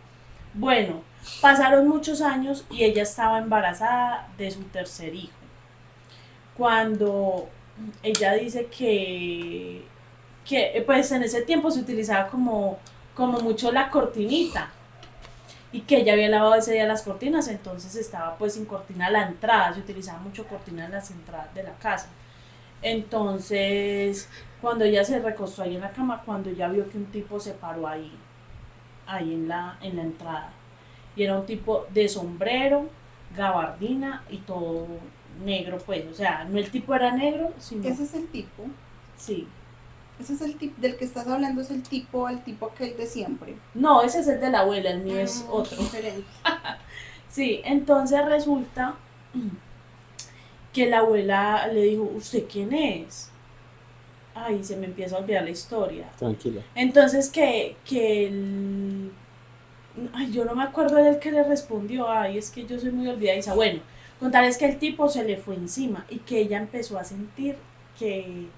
Bueno, pasaron muchos años y ella estaba embarazada de su tercer hijo. Cuando ella dice que pues en ese tiempo se utilizaba como mucho la cortinita y que ella había lavado ese día las cortinas, entonces estaba pues sin cortina a la entrada, se utilizaba mucho cortina en las entradas de la casa. Entonces, cuando ella se recostó ahí en la cama, cuando ella vio que un tipo se paró ahí en la entrada, y era un tipo de sombrero, gabardina y todo negro, pues, o sea, no el tipo era negro, sino, Ese es el tipo. sí, Ese es el tipo del que estás hablando, es el tipo aquel de siempre. no, ese es el de la abuela, el mío es otro. Diferente. Sí, entonces resulta que la abuela le dijo, ¿usted quién es? Ay, se me empieza a olvidar la historia. Tranquila. Entonces ay, yo no me acuerdo del que le respondió, ay, es que yo soy muy olvidadiza. Bueno, contarles que el tipo se le fue encima y que ella empezó a sentir que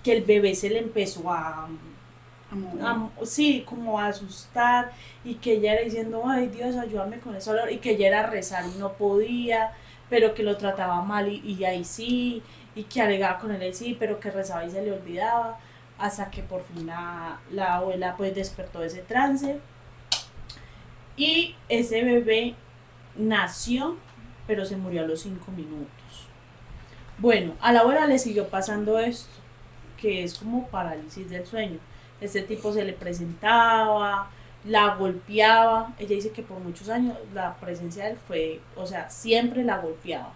el bebé se le empezó Amor. sí, como a asustar y que ella era diciendo, ay Dios, ayúdame con ese dolor y que ella era a rezar y no podía, pero que lo trataba mal y ahí sí, y que alegaba con él ahí sí, pero que rezaba y se le olvidaba, hasta que por fin la abuela pues despertó de ese trance y ese bebé nació, pero se murió a los 5 minutos. Bueno, a la abuela le siguió pasando esto, que es como parálisis del sueño. Este tipo se le presentaba, la golpeaba. Ella dice que por muchos años la presencia de él fue, o sea, siempre la golpeaba.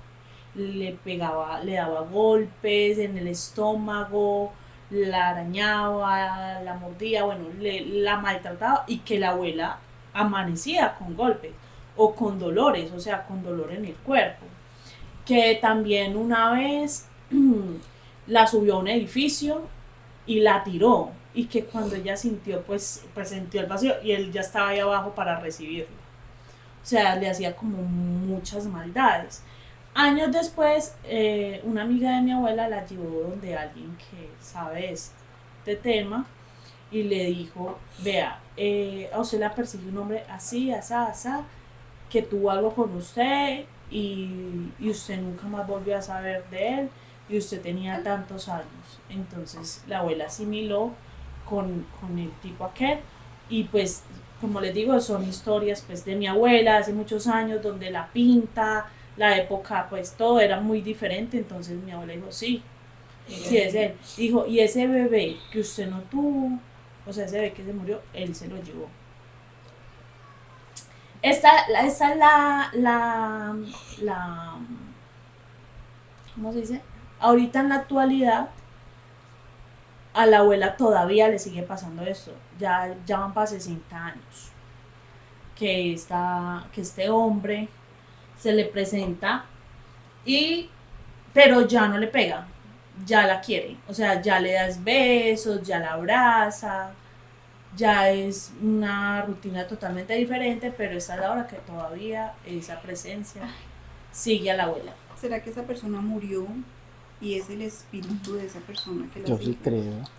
Le pegaba, le daba golpes en el estómago, la arañaba, la mordía, bueno, la maltrataba y que la abuela amanecía con golpes o con dolores, o sea, con dolor en el cuerpo. Que también una vez la subió a un edificio y la tiró y que cuando ella sintió pues sintió el vacío y él ya estaba ahí abajo para recibirlo, o sea, le hacía como muchas maldades. Años después una amiga de mi abuela la llevó donde alguien que sabe este tema y le dijo, vea, a usted la persigue un hombre así, asá, asá, que tuvo algo con usted y usted nunca más volvió a saber de él y usted tenía tantos años. Entonces la abuela asimiló con el tipo aquel y pues como les digo son historias pues de mi abuela hace muchos años donde la pinta, la época pues todo era muy diferente, entonces mi abuela dijo sí, sí es él. Dijo, y ese bebé que usted no tuvo, o sea ese bebé que se murió, él se lo llevó. Esta es la, ¿cómo se dice? Ahorita en la actualidad a la abuela todavía le sigue pasando esto. Ya van para 60 años que este hombre se le presenta pero ya no le pega, ya la quiere, o sea, ya le das besos, ya la abraza, ya es una rutina totalmente diferente, pero esa es la hora que todavía esa presencia sigue a la abuela. ¿Será que esa persona murió y es el espíritu de esa persona que la Yo sí sigue? creo.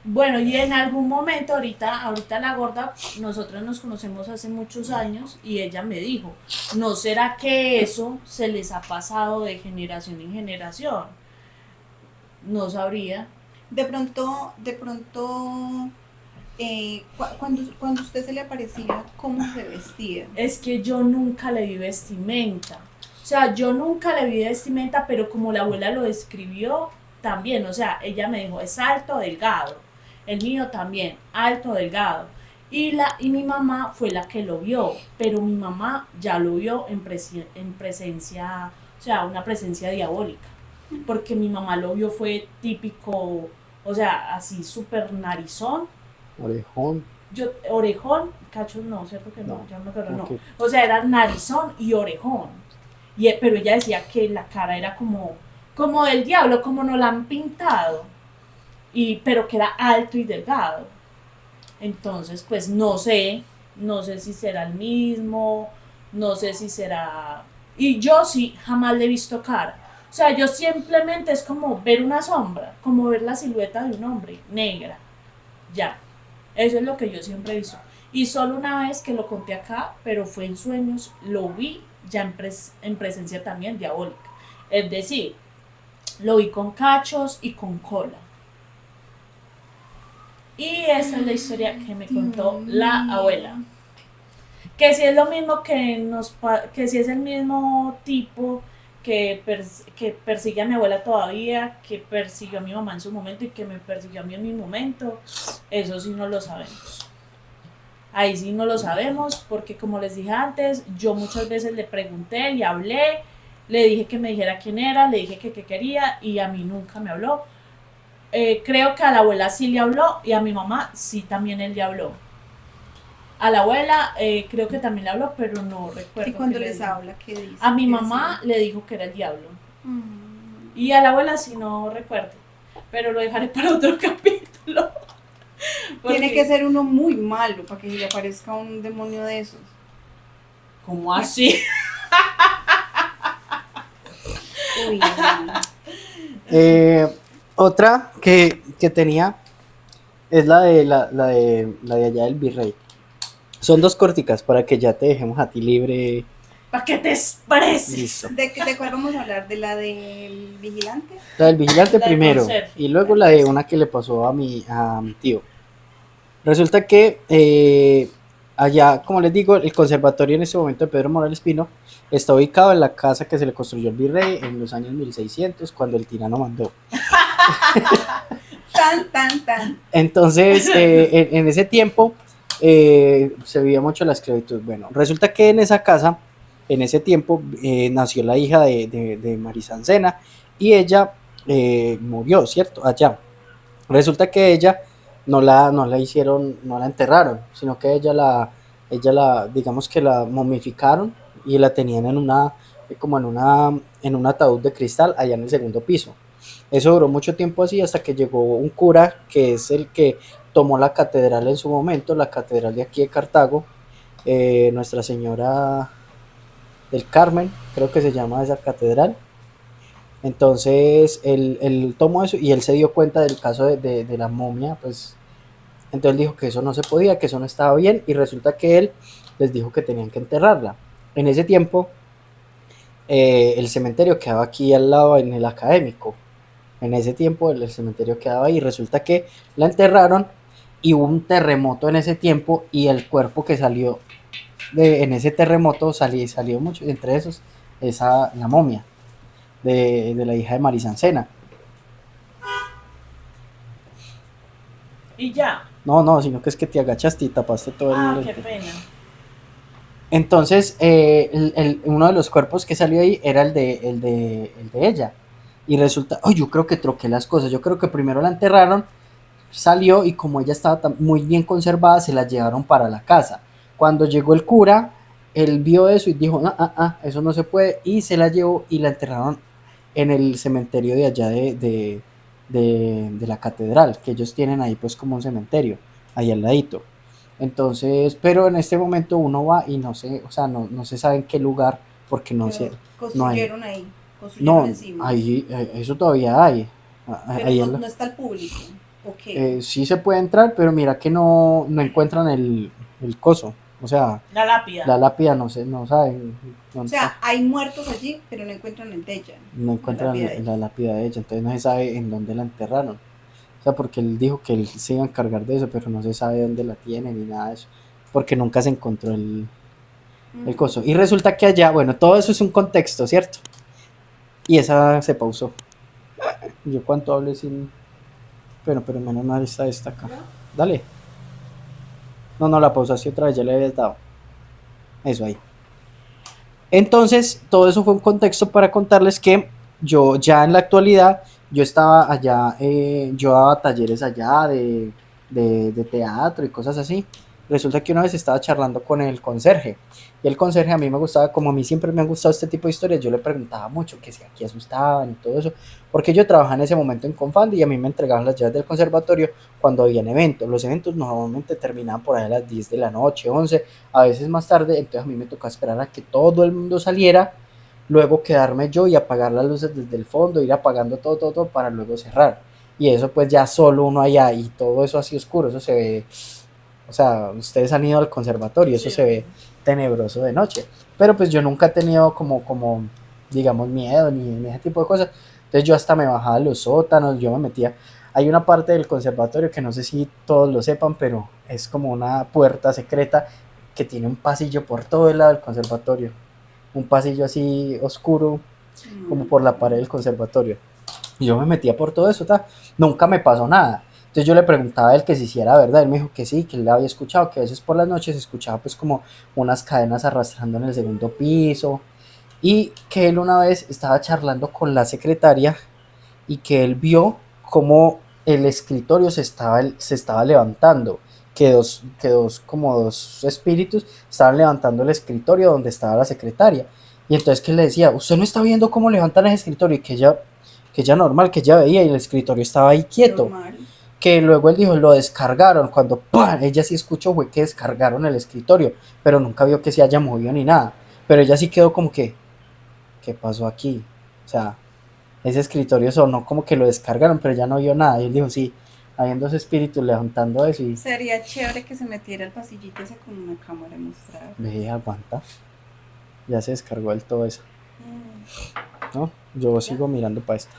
Bueno, y en algún momento, ahorita la gorda, nosotros nos conocemos hace muchos años y ella me dijo, ¿no será que eso se les ha pasado de generación en generación? No sabría. De pronto, cuando usted se le aparecía, ¿cómo se vestía? Es que yo nunca le vi vestimenta. O sea, yo nunca le vi vestimenta, pero como la abuela lo describió, también, o sea, ella me dijo, es alto, delgado. el mío también, alto, delgado. Y mi mamá fue la que lo vio, pero mi mamá ya lo vio en presencia, o sea, una presencia diabólica. Porque mi mamá lo vio fue típico, o sea, así súper narizón, Orejón. orejón, cachos no, ¿cierto que no? No. Ya me acuerdo, no. Ok. O sea, era narizón y orejón. Pero ella decía que la cara era como del diablo, como no la han pintado. Pero que era alto y delgado. Entonces, pues no sé si será el mismo, no sé si será... Y yo sí, jamás le he visto cara. O sea, yo simplemente es como ver una sombra, como ver la silueta de un hombre negra. Ya, eso es lo que yo siempre he visto. Y solo una vez que lo conté acá, pero fue en sueños, lo vi ya en presencia también diabólica. Es decir, lo vi con cachos y con cola. Y esa es la historia que me contó la abuela. Que si es lo mismo que si es el mismo tipo que persigue a mi abuela todavía, que persiguió a mi mamá en su momento y que me persiguió a mí en mi momento, eso sí no lo sabemos. Ahí sí no lo sabemos porque como les dije antes, yo muchas veces le pregunté, le hablé, le dije que me dijera quién era, le dije que qué quería y a mí nunca me habló. Creo que a la abuela sí le habló y a mi mamá sí también él le habló. A la abuela creo que también le habló, pero no recuerdo. ¿Y cuando qué le les dijo. habla, qué dice? A mi ¿Qué mamá decía? le dijo que era el diablo. Y a la abuela sí no recuerdo. Pero lo dejaré para otro capítulo. Tiene que ser uno muy malo para que le aparezca un demonio de esos. ¿Cómo así? Uy, no. Otra que tenía es la de allá del Virrey. Son dos corticas para que ya te dejemos a ti libre. Para que te expreses. Listo. ¿De cuál vamos a hablar? ¿De la del vigilante? La del vigilante La del primero conserje. y luego la de una que le pasó a mi tío. Resulta que allá, como les digo, el conservatorio en este momento de Pedro Morales Pino está ubicado en la casa que se le construyó al virrey en los años 1600 cuando el tirano mandó. Tan. Entonces, en ese tiempo se vivía mucho la esclavitud. Bueno, resulta que en esa casa, en ese tiempo, nació la hija de Marisancena y ella murió, ¿cierto? Allá. Resulta que ella no la hicieron, no la enterraron, sino que digamos que la momificaron y la tenían como en un ataúd de cristal allá en el segundo piso. Eso duró mucho tiempo así hasta que llegó un cura que es el que tomó la catedral en su momento, la catedral de aquí de Cartago, Nuestra Señora del Carmen, creo que se llama esa catedral. Entonces él tomó eso y él se dio cuenta del caso de la momia, pues entonces él dijo que eso no se podía, que eso no estaba bien y resulta que él les dijo que tenían que enterrarla. En ese tiempo el cementerio quedaba aquí al lado en el Académico. En ese tiempo el cementerio quedaba ahí y resulta que la enterraron y hubo un terremoto en ese tiempo y el cuerpo que salió en ese terremoto salió mucho, entre esos la momia de la hija de Marisancena. Y ya. No, sino que es que te agachaste y tapaste todo Qué pena. Entonces, uno de los cuerpos que salió ahí era el de ella. Y resulta, yo creo que troqué las cosas. Yo creo que primero la enterraron, salió y como ella estaba muy bien conservada, se la llevaron para la casa. Cuando llegó el cura, él vio eso y dijo, eso no se puede. Y se la llevó y la enterraron en el cementerio de allá de la catedral, que ellos tienen ahí pues como un cementerio, ahí al ladito. Entonces, pero en este momento uno va y no sé, o sea, no se sabe en qué lugar, porque no sé. Construyeron ahí, construyeron encima. Ahí, eso todavía hay. Pero Ahí no está al público. Okay. Sí se puede entrar, pero mira que no encuentran el coso. O sea, la lápida no sé, no saben. O sea, hay muertos allí, pero no encuentran el de ella. No encuentran la lápida de ella, entonces no se sabe en dónde la enterraron. O sea, porque él dijo que él se iba a encargar de eso, pero no se sabe dónde la tiene ni nada de eso. Porque nunca se encontró el coso. Y resulta que allá, bueno, todo eso es un contexto, ¿cierto? Y esa se pausó. Yo cuánto hablé sin... Bueno, pero menos mal está esta acá. Dale. No, la pausaste otra vez, ya le habías dado. Eso ahí. Entonces, todo eso fue un contexto para contarles que yo ya en la actualidad, yo estaba allá, yo daba talleres allá de teatro y cosas así. Resulta que una vez estaba charlando con el conserje, y el conserje a mí me gustaba, como a mí siempre me han gustado este tipo de historias, yo le preguntaba mucho que si aquí asustaban y todo eso, porque yo trabajaba en ese momento en Confand y a mí me entregaban las llaves del conservatorio cuando habían eventos. Los eventos normalmente terminaban por ahí a las 10 de la noche, 11, a veces más tarde, entonces a mí me tocaba esperar a que todo el mundo saliera, luego quedarme yo y apagar las luces desde el fondo, ir apagando todo para luego cerrar. Y eso pues ya solo uno allá y todo eso así oscuro, eso se ve, o sea, ustedes han ido al conservatorio, eso Sí. se ve tenebroso de noche. Pero pues yo nunca he tenido como digamos, miedo ni ese tipo de cosas. Entonces yo hasta me bajaba a los sótanos, yo me metía. Hay una parte del conservatorio que no sé si todos lo sepan, pero es como una puerta secreta que tiene un pasillo por todo el lado del conservatorio. Un pasillo así oscuro, como por la pared del conservatorio. Y yo me metía por todo eso, nunca me pasó nada. Entonces yo le preguntaba a él que si era verdad, él me dijo que sí, que él le había escuchado, que a veces por las noches escuchaba pues como unas cadenas arrastrando en el segundo piso, y que él una vez estaba charlando con la secretaria y que él vio como el escritorio se estaba levantando, como dos espíritus estaban levantando el escritorio donde estaba la secretaria, y entonces que él le decía, usted no está viendo cómo levantan ese escritorio, y que ella normal, que ella veía y el escritorio estaba ahí quieto. Normal. Que luego él dijo, lo descargaron, cuando ¡pam! Ella sí escuchó fue que descargaron el escritorio, pero nunca vio que se haya movido ni nada, pero ella sí quedó como que, ¿qué pasó aquí? O sea, ese escritorio sonó como que lo descargaron, pero ella no vio nada, y él dijo, sí, habían dos espíritus levantando eso, y Sería chévere que se metiera al pasillito ese con una cámara y mostrar. ve, aguanta, ya se descargó del todo eso, ¿no? Yo sigo mirando para esta.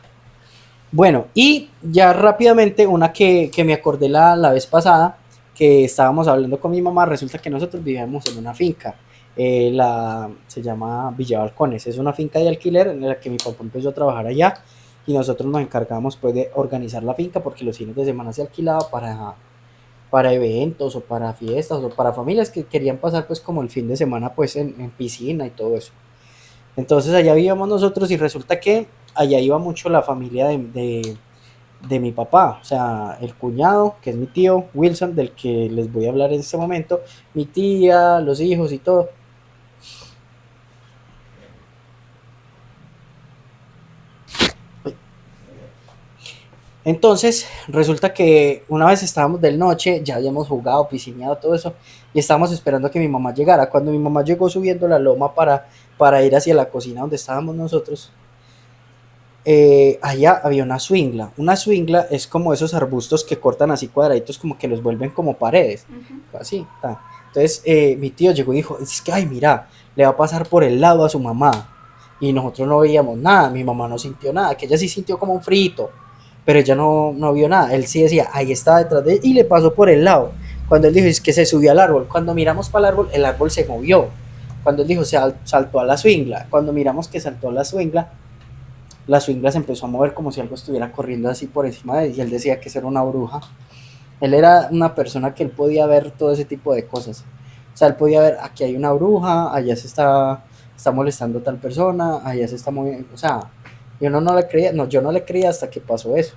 Bueno, y ya rápidamente, una que me acordé la vez pasada, que estábamos hablando con mi mamá, resulta que nosotros vivíamos en una finca, se llama Villa Balcones, es una finca de alquiler en la que mi papá empezó a trabajar allá, y nosotros nos encargamos pues de organizar la finca, porque los fines de semana se alquilaba para eventos, o para fiestas, o para familias que querían pasar pues como el fin de semana pues en piscina y todo eso. Entonces allá vivíamos nosotros, y resulta que allá iba mucho la familia de mi papá, o sea, el cuñado, que es mi tío Wilson, del que les voy a hablar en este momento, mi tía, los hijos y todo. Entonces, resulta que una vez estábamos de noche, ya habíamos jugado, piscineado, todo eso, y estábamos esperando a que mi mamá llegara. Cuando mi mamá llegó subiendo la loma para ir hacia la cocina donde estábamos nosotros, allá había una swingla. Una swingla es como esos arbustos que cortan así cuadraditos, como que los vuelven como paredes. Así, ta. Entonces mi tío llegó y dijo, es que, ay, mira, le va a pasar por el lado a su mamá. Y nosotros no veíamos nada, mi mamá no sintió nada, que ella sí sintió como un frito, pero ella no vio nada. Él sí decía, ahí estaba detrás de él, y le pasó por el lado. Cuando él dijo, es que se subió al árbol. Cuando miramos para el árbol se movió. Cuando él dijo, saltó a la swingla. Cuando miramos que saltó a la swingla se empezó a mover como si algo estuviera corriendo así por encima de él, y él decía que eso era una bruja. Él era una persona que él podía ver todo ese tipo de cosas. O sea, él podía ver, aquí hay una bruja, allá está molestando a tal persona, allá se está moviendo, o sea, yo no le creía, no, yo no le creía hasta que pasó eso.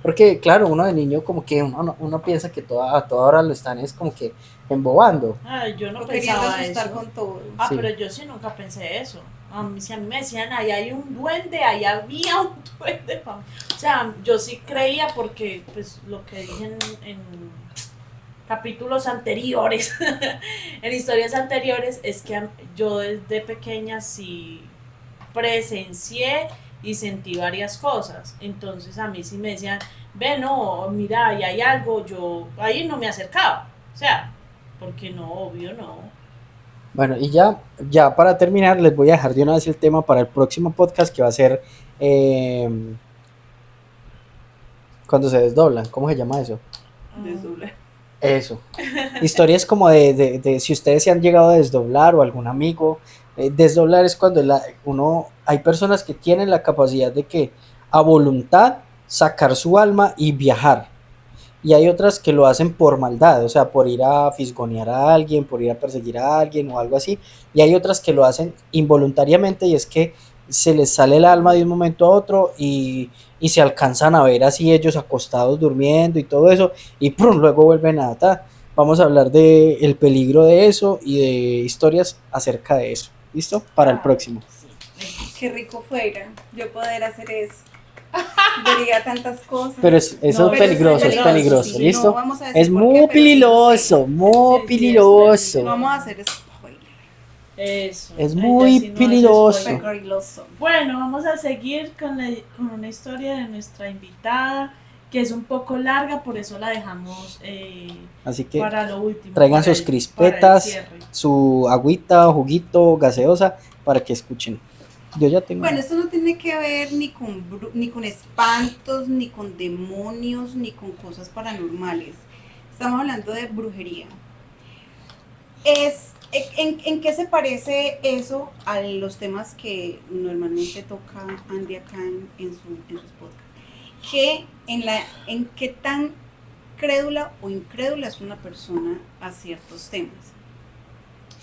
Porque, claro, uno de niño como que uno piensa que a toda hora lo están es como que embobando. Ay, yo no O queriendo pensaba asustar eso. con todo. Sí. Sí. Pero yo sí nunca pensé eso. Si a mí me decían, ahí hay un duende, ahí había un duende. O sea, yo sí creía porque, pues, lo que dije en capítulos anteriores, en historias anteriores, es que yo desde pequeña sí presencié y sentí varias cosas. Entonces a mí sí me decían, ve, no, mira, ahí hay algo, yo ahí no me acercaba. O sea, porque no, obvio no. Bueno, y ya para terminar, les voy a dejar de una vez el tema para el próximo podcast, que va a ser cuando se desdoblan. ¿Cómo se llama eso? Desdoblar. Eso. Historias como de si ustedes se han llegado a desdoblar, o algún amigo. Desdoblar es cuando hay personas que tienen la capacidad de que a voluntad sacar su alma y viajar. y hay otras que lo hacen por maldad, o sea, por ir a fisgonear a alguien, por ir a perseguir a alguien o algo así, y hay otras que lo hacen involuntariamente y es que se les sale el alma de un momento a otro y se alcanzan a ver así ellos acostados durmiendo y todo eso, y ¡prum! Luego vuelven a atar. Vamos a hablar de el peligro de eso y de historias acerca de eso. ¿Listo? Para el próximo. Sí. Qué rico fuera yo poder hacer eso. Diría tantas cosas. Pero eso No, es pero peligroso, es es peligroso, peligroso, sí. ¿listo? No vamos a decir Es por qué, muy pero sí lo sé. peligroso, muy Sí, sí, peligroso. No vamos a hacer spoiler. Eso. Es Ella muy sí no hace peligroso. spoiler. Peligroso. Bueno, vamos a seguir con una historia de nuestra invitada, que es un poco larga, por eso la dejamos Así que para lo último. traigan para sus el crispetas, cierre. su agüita, juguito, gaseosa, para que escuchen. Yo ya tengo. Bueno, esto no tiene que ver ni con espantos, ni con demonios, ni con cosas paranormales. Estamos hablando de brujería. ¿En qué se parece eso a los temas que normalmente toca Andy acá en sus podcasts? ¿En qué tan crédula o incrédula es una persona a ciertos temas?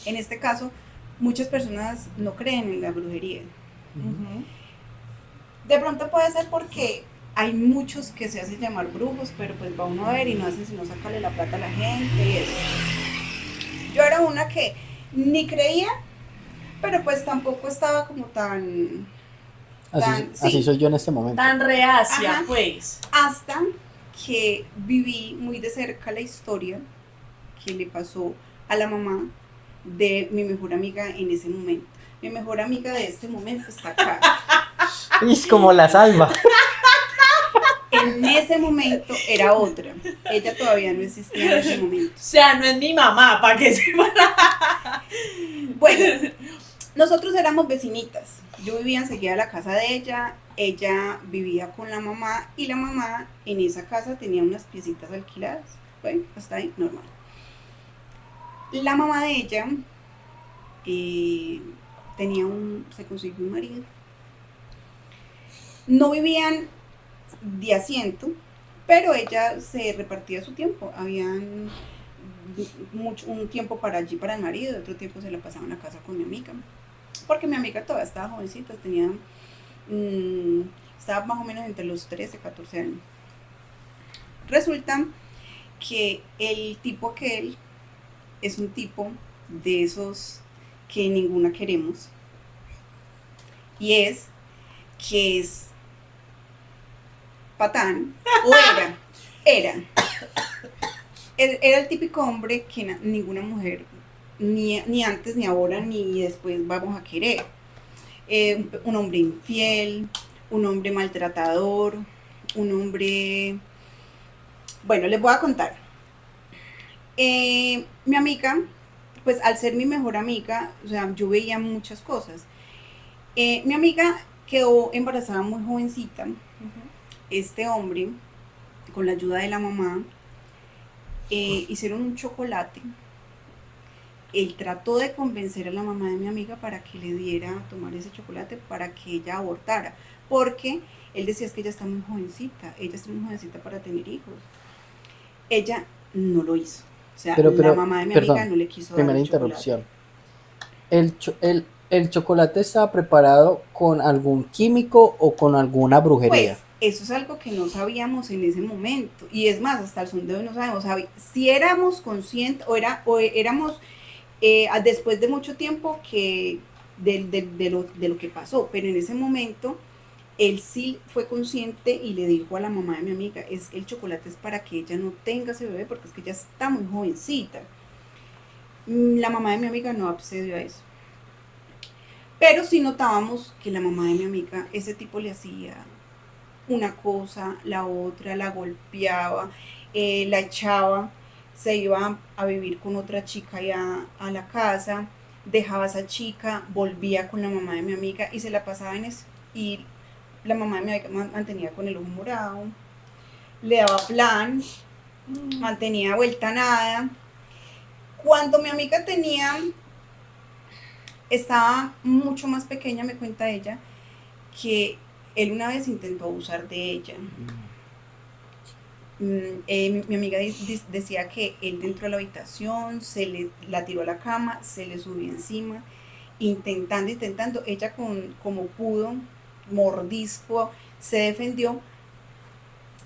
En este caso, muchas personas no creen en la brujería. Ujú. De pronto puede ser porque hay muchos que se hacen llamar brujos, pero pues va uno a ver y no hacen sino sacarle la plata a la gente y eso. Yo era una que ni creía, pero pues tampoco estaba como tan Así sí. soy yo en este momento. Tan reacia, Ajá. pues. Hasta que viví muy de cerca la historia que le pasó a la mamá de mi mejor amiga en ese momento. Mi mejor amiga de este momento está acá. Es como la salva. En ese momento era otra. Ella todavía no existía en ese momento. O sea, no es mi mamá, para que sepan. Bueno, nosotros éramos vecinitas. Yo vivía enseguida a la casa de ella vivía con la mamá y la mamá en esa casa tenía unas piecitas alquiladas. Bueno, hasta ahí, normal. La mamá de ella se consiguió un marido. No vivían de asiento, pero ella se repartía su tiempo. Habían un tiempo para allí para el marido, otro tiempo se la pasaba en la casa con mi amiga, porque mi amiga todavía estaba jovencita, estaba más o menos entre los 13, 14 años. Resulta que el tipo aquel es un tipo de esos que ninguna queremos, y es que es patán, o era el típico hombre que ninguna mujer, ni antes, ni ahora, ni después vamos a querer. Un hombre infiel, un hombre maltratador, un hombre... Bueno, les voy a contar. Mi amiga, pues al ser mi mejor amiga, o sea, yo veía muchas cosas. Mi amiga quedó embarazada muy jovencita. Este hombre, con la ayuda de la mamá, hicieron un chocolate. Él trató de convencer a la mamá de mi amiga para que le diera a tomar ese chocolate para que ella abortara, porque él decía es que ella está muy jovencita para tener hijos. Ella no lo hizo, o sea, Pero, la mamá de mi perdón, amiga no le quiso dar primera el chocolate. interrupción. ¿El chocolate estaba preparado con algún químico o con alguna brujería? Pues eso es algo que no sabíamos en ese momento, y es más, hasta el son de hoy no sabemos si éramos conscientes o éramos después de mucho tiempo que de lo que pasó, pero en ese momento él sí fue consciente y le dijo a la mamá de mi amiga, el chocolate es para que ella no tenga ese bebé porque es que ella está muy jovencita. La mamá de mi amiga no accedió a eso, pero sí notábamos que la mamá de mi amiga, ese tipo le hacía una cosa, la otra, la golpeaba, la echaba, se iba a vivir con otra chica ya a la casa, dejaba a esa chica, volvía con la mamá de mi amiga y se la pasaba en eso. Y la mamá de mi amiga mantenía con el ojo morado, le daba plan, mantenía vuelta a nada. Cuando mi amiga estaba mucho más pequeña, me cuenta ella, que él una vez intentó abusar de ella. Mi amiga decía que él entró a la habitación, la tiró a la cama, se le subió encima, intentando, ella como pudo, mordisco, se defendió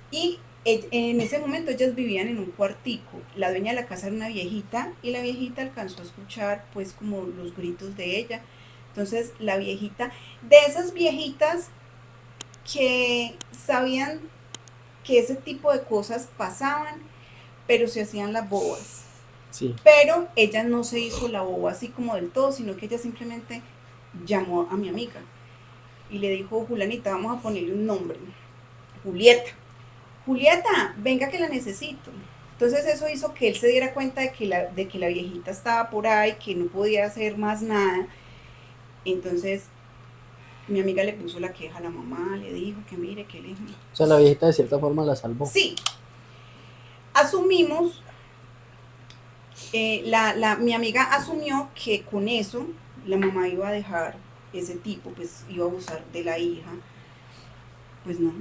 y en ese momento ellas vivían en un cuartico. La dueña de la casa era una viejita y la viejita alcanzó a escuchar pues como los gritos de ella. Entonces la viejita, de esas viejitas que sabían que ese tipo de cosas pasaban, pero se hacían las bobas. Sí. Pero ella no se hizo la boba así como del todo, sino que ella simplemente llamó a mi amiga y le dijo, Julanita, vamos a ponerle un nombre, Julieta. Julieta, venga que la necesito. Entonces eso hizo que él se diera cuenta de que la viejita estaba por ahí, que no podía hacer más nada. Entonces mi amiga le puso la queja a la mamá, le dijo que mire, que le dijo. O sea, la viejita de cierta forma la salvó. Sí, asumimos, mi amiga asumió que con eso la mamá iba a dejar ese tipo, pues iba a abusar de la hija. Pues no.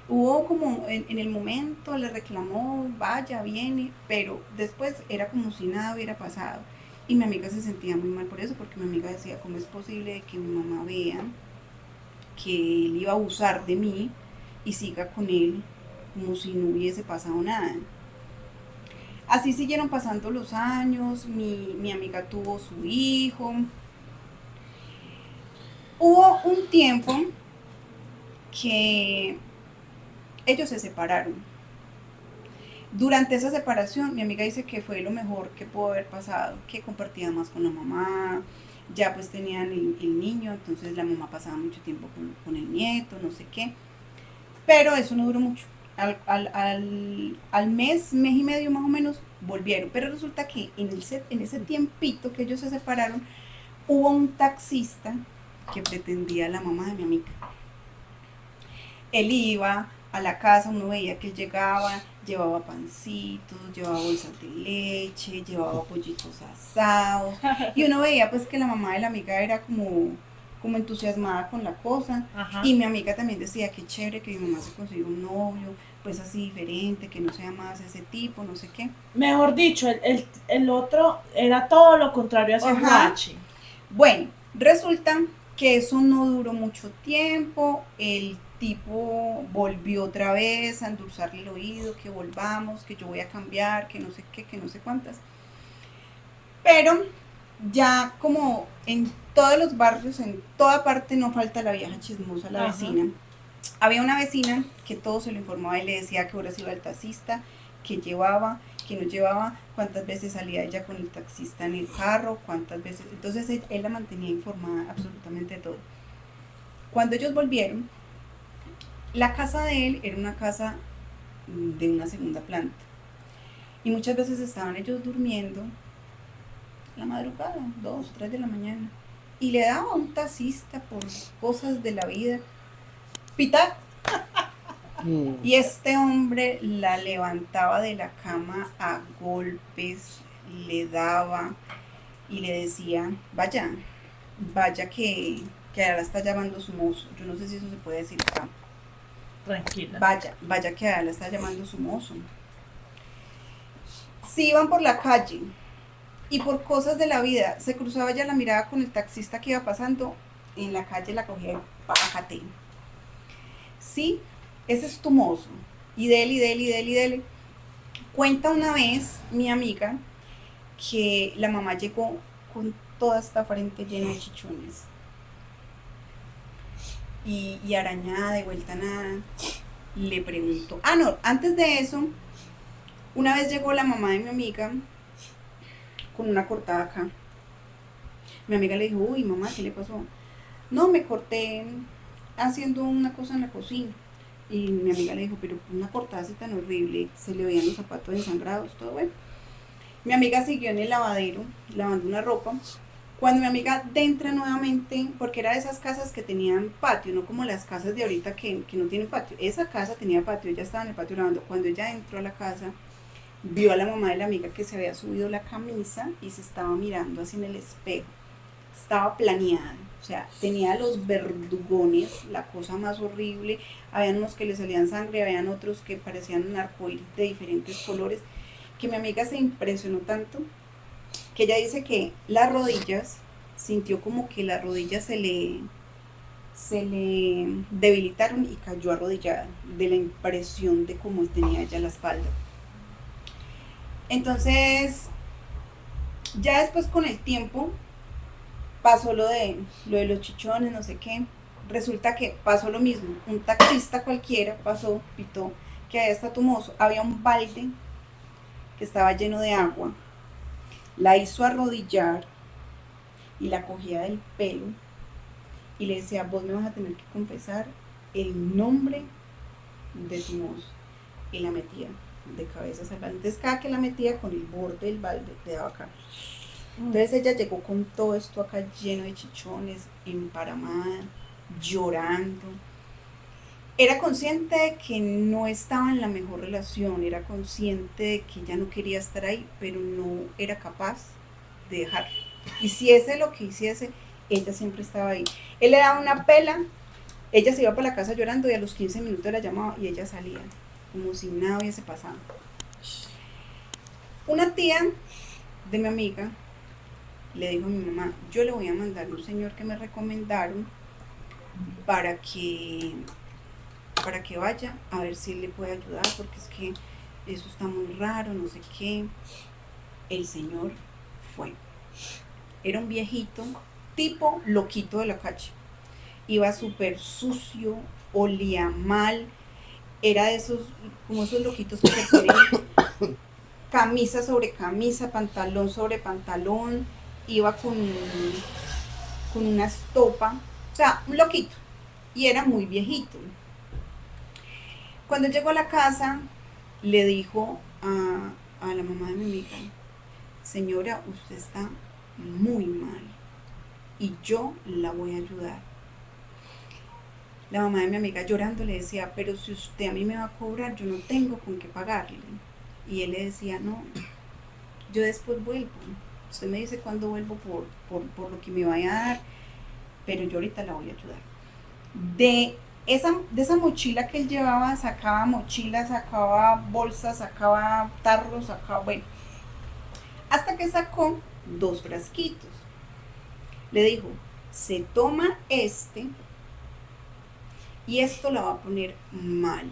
Hubo como en el momento, le reclamó, vaya, viene, pero después era como si nada hubiera pasado. Y mi amiga se sentía muy mal por eso, porque mi amiga decía, ¿cómo es posible que mi mamá vea que él iba a abusar de mí y siga con él como si no hubiese pasado nada? Así siguieron pasando los años, mi amiga tuvo su hijo. Hubo un tiempo que ellos se separaron. Durante esa separación, mi amiga dice que fue lo mejor que pudo haber pasado, que compartía más con la mamá, ya pues tenían el niño, entonces la mamá pasaba mucho tiempo con el nieto, no sé qué. Pero eso no duró mucho. Al mes y medio más o menos, volvieron. Pero resulta que en ese tiempito que ellos se separaron, hubo un taxista que pretendía a la mamá de mi amiga. Él iba a la casa, uno veía que él llegaba, llevaba pancitos, llevaba bolsas de leche, llevaba pollitos asados, y uno veía pues que la mamá de la amiga era como entusiasmada con la cosa. Ajá. Y mi amiga también decía que chévere que mi mamá se consiguió un novio, pues así diferente, que no sea más ese tipo, no sé qué. Mejor dicho, el otro era todo lo contrario a ese guache. Bueno, resulta que eso no duró mucho tiempo, el tipo volvió otra vez a endulzarle el oído, que volvamos, que yo voy a cambiar, que no sé qué, que no sé cuántas. Pero ya como en todos los barrios, en toda parte no falta la vieja chismosa, la vecina. Había una vecina que todo se lo informaba y le decía que ahora se iba el taxista, que llevaba, que no llevaba, cuántas veces salía ella con el taxista en el carro, cuántas veces. Entonces él la mantenía informada absolutamente de todo. Cuando ellos volvieron, la casa de él era una casa de una segunda planta. Y muchas veces estaban ellos durmiendo la madrugada, 2, 3 de la mañana. Y le daba un taxista por cosas de la vida. Pitar. Y este hombre la levantaba de la cama a golpes, le daba y le decía, vaya que ahora está llamando su mozo. Yo no sé si eso se puede decir acá. Tranquila. Vaya que ahora está llamando su mozo. Si iban por la calle y por cosas de la vida se cruzaba ya la mirada con el taxista que iba pasando, en la calle la cogía y bájate. Sí, ese es tu mozo. Y dele. Cuenta una vez mi amiga que la mamá llegó con toda esta frente llena de chichones. Y arañada, de vuelta nada. Le preguntó. No, antes de eso, una vez llegó la mamá de mi amiga con una cortada acá. Mi amiga le dijo, uy, mamá, ¿qué le pasó? No, me corté haciendo una cosa en la cocina. Y mi amiga le dijo, pero una cortada así tan horrible, se le veían los zapatos desangrados, todo bueno. Mi amiga siguió en el lavadero, lavando una ropa. Cuando mi amiga entra nuevamente, porque era de esas casas que tenían patio, no como las casas de ahorita que no tienen patio. Esa casa tenía patio, ella estaba en el patio lavando. Cuando ella entró a la casa, vio a la mamá de la amiga que se había subido la camisa y se estaba mirando así en el espejo. Estaba planeada. O sea, tenía los verdugones, la cosa más horrible. Habían unos que le salían sangre, habían otros que parecían un arcoíris de diferentes colores, que mi amiga se impresionó tanto que ella dice que las rodillas, sintió como que las rodillas se le debilitaron y cayó arrodillada de la impresión de cómo tenía ella la espalda. Entonces, ya después con el tiempo, pasó lo de los chichones, no sé qué. Resulta que pasó lo mismo. Un taxista cualquiera pasó, pitó que allá está tu mozo. Había un balde que estaba lleno de agua. La hizo arrodillar y la cogía del pelo y le decía, vos me vas a tener que confesar el nombre de tu mozo. Y la metía de cabezas al balde. Entonces cada que la metía con el borde del balde le daba acá. Entonces ella llegó con todo esto acá lleno de chichones, emparamada, llorando. Era consciente de que no estaba en la mejor relación, era consciente de que ella no quería estar ahí, pero no era capaz de dejarlo. Hiciese lo que hiciese, ella siempre estaba ahí. Él le daba una pela, ella se iba para la casa llorando y a los 15 minutos la llamaba y ella salía, como si nada hubiese pasado. Una tía de mi amiga le dijo a mi mamá, yo le voy a mandar un señor que me recomendaron para que vaya a ver si él le puede ayudar, porque es que eso está muy raro, no sé qué. El señor fue. Era un viejito, tipo loquito de la calle. Iba súper sucio, olía mal, era de esos, como esos loquitos que se ponen camisa sobre camisa, pantalón sobre pantalón, iba con una estopa, o sea, un loquito, y era muy viejito. Cuando llegó a la casa, le dijo a la mamá de mi amiga, señora, usted está muy mal y yo la voy a ayudar. La mamá de mi amiga llorando le decía, pero si usted a mí me va a cobrar, yo no tengo con qué pagarle. Y él le decía, no, yo después vuelvo. Usted me dice cuándo vuelvo por lo que me vaya a dar, pero yo ahorita la voy a ayudar. De esa mochila que él llevaba, sacaba mochilas, sacaba bolsas, sacaba tarros, sacaba, bueno, hasta que sacó 2 frasquitos. Le dijo, se toma y esto la va a poner mal.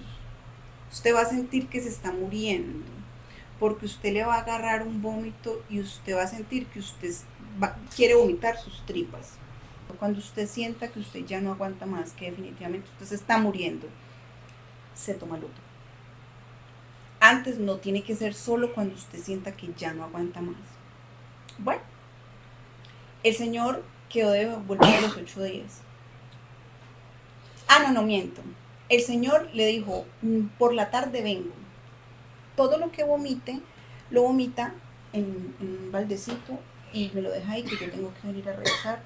Usted va a sentir que se está muriendo, porque usted le va a agarrar un vómito y usted va a sentir que usted quiere vomitar sus tripas. Cuando usted sienta que usted ya no aguanta más, que definitivamente usted se está muriendo, se toma el otro. Antes no tiene que ser solo cuando usted sienta que ya no aguanta más. Bueno, el señor quedó de volver a los 8 días. No miento. El señor le dijo, por la tarde vengo. Todo lo que vomite, lo vomita en un baldecito y me lo deja ahí, que yo tengo que venir a revisar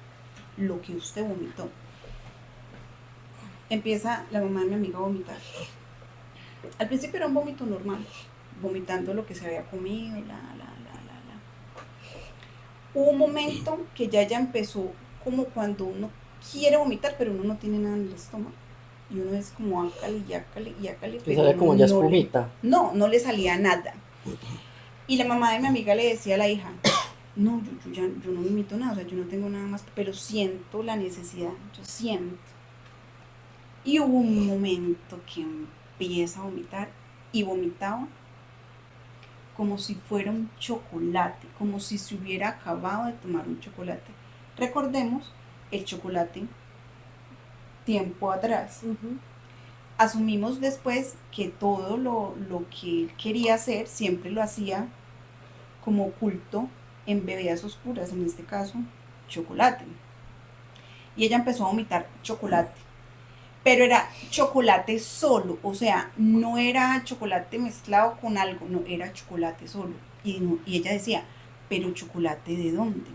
lo que usted vomitó. Empieza la mamá de mi amiga a vomitar. Al principio era un vómito normal, vomitando lo que se había comido, Hubo un momento que ya empezó como cuando uno quiere vomitar, pero uno no tiene nada en el estómago. Y uno es como ácale. Que sale como ya espumita. No le salía nada. Y la mamá de mi amiga le decía a la hija, no, yo no vomito nada, o sea, yo no tengo nada más, pero siento la necesidad, yo siento. Y hubo un momento que empieza a vomitar y vomitaba como si fuera un chocolate, como si se hubiera acabado de tomar un chocolate. Recordemos el chocolate tiempo atrás. Asumimos después que todo lo que él quería hacer siempre lo hacía como oculto en bebidas oscuras, en este caso chocolate. Y ella empezó a vomitar chocolate, pero era chocolate solo, o sea, no era chocolate mezclado con algo, no, era chocolate solo. Y ella decía, ¿pero chocolate de dónde?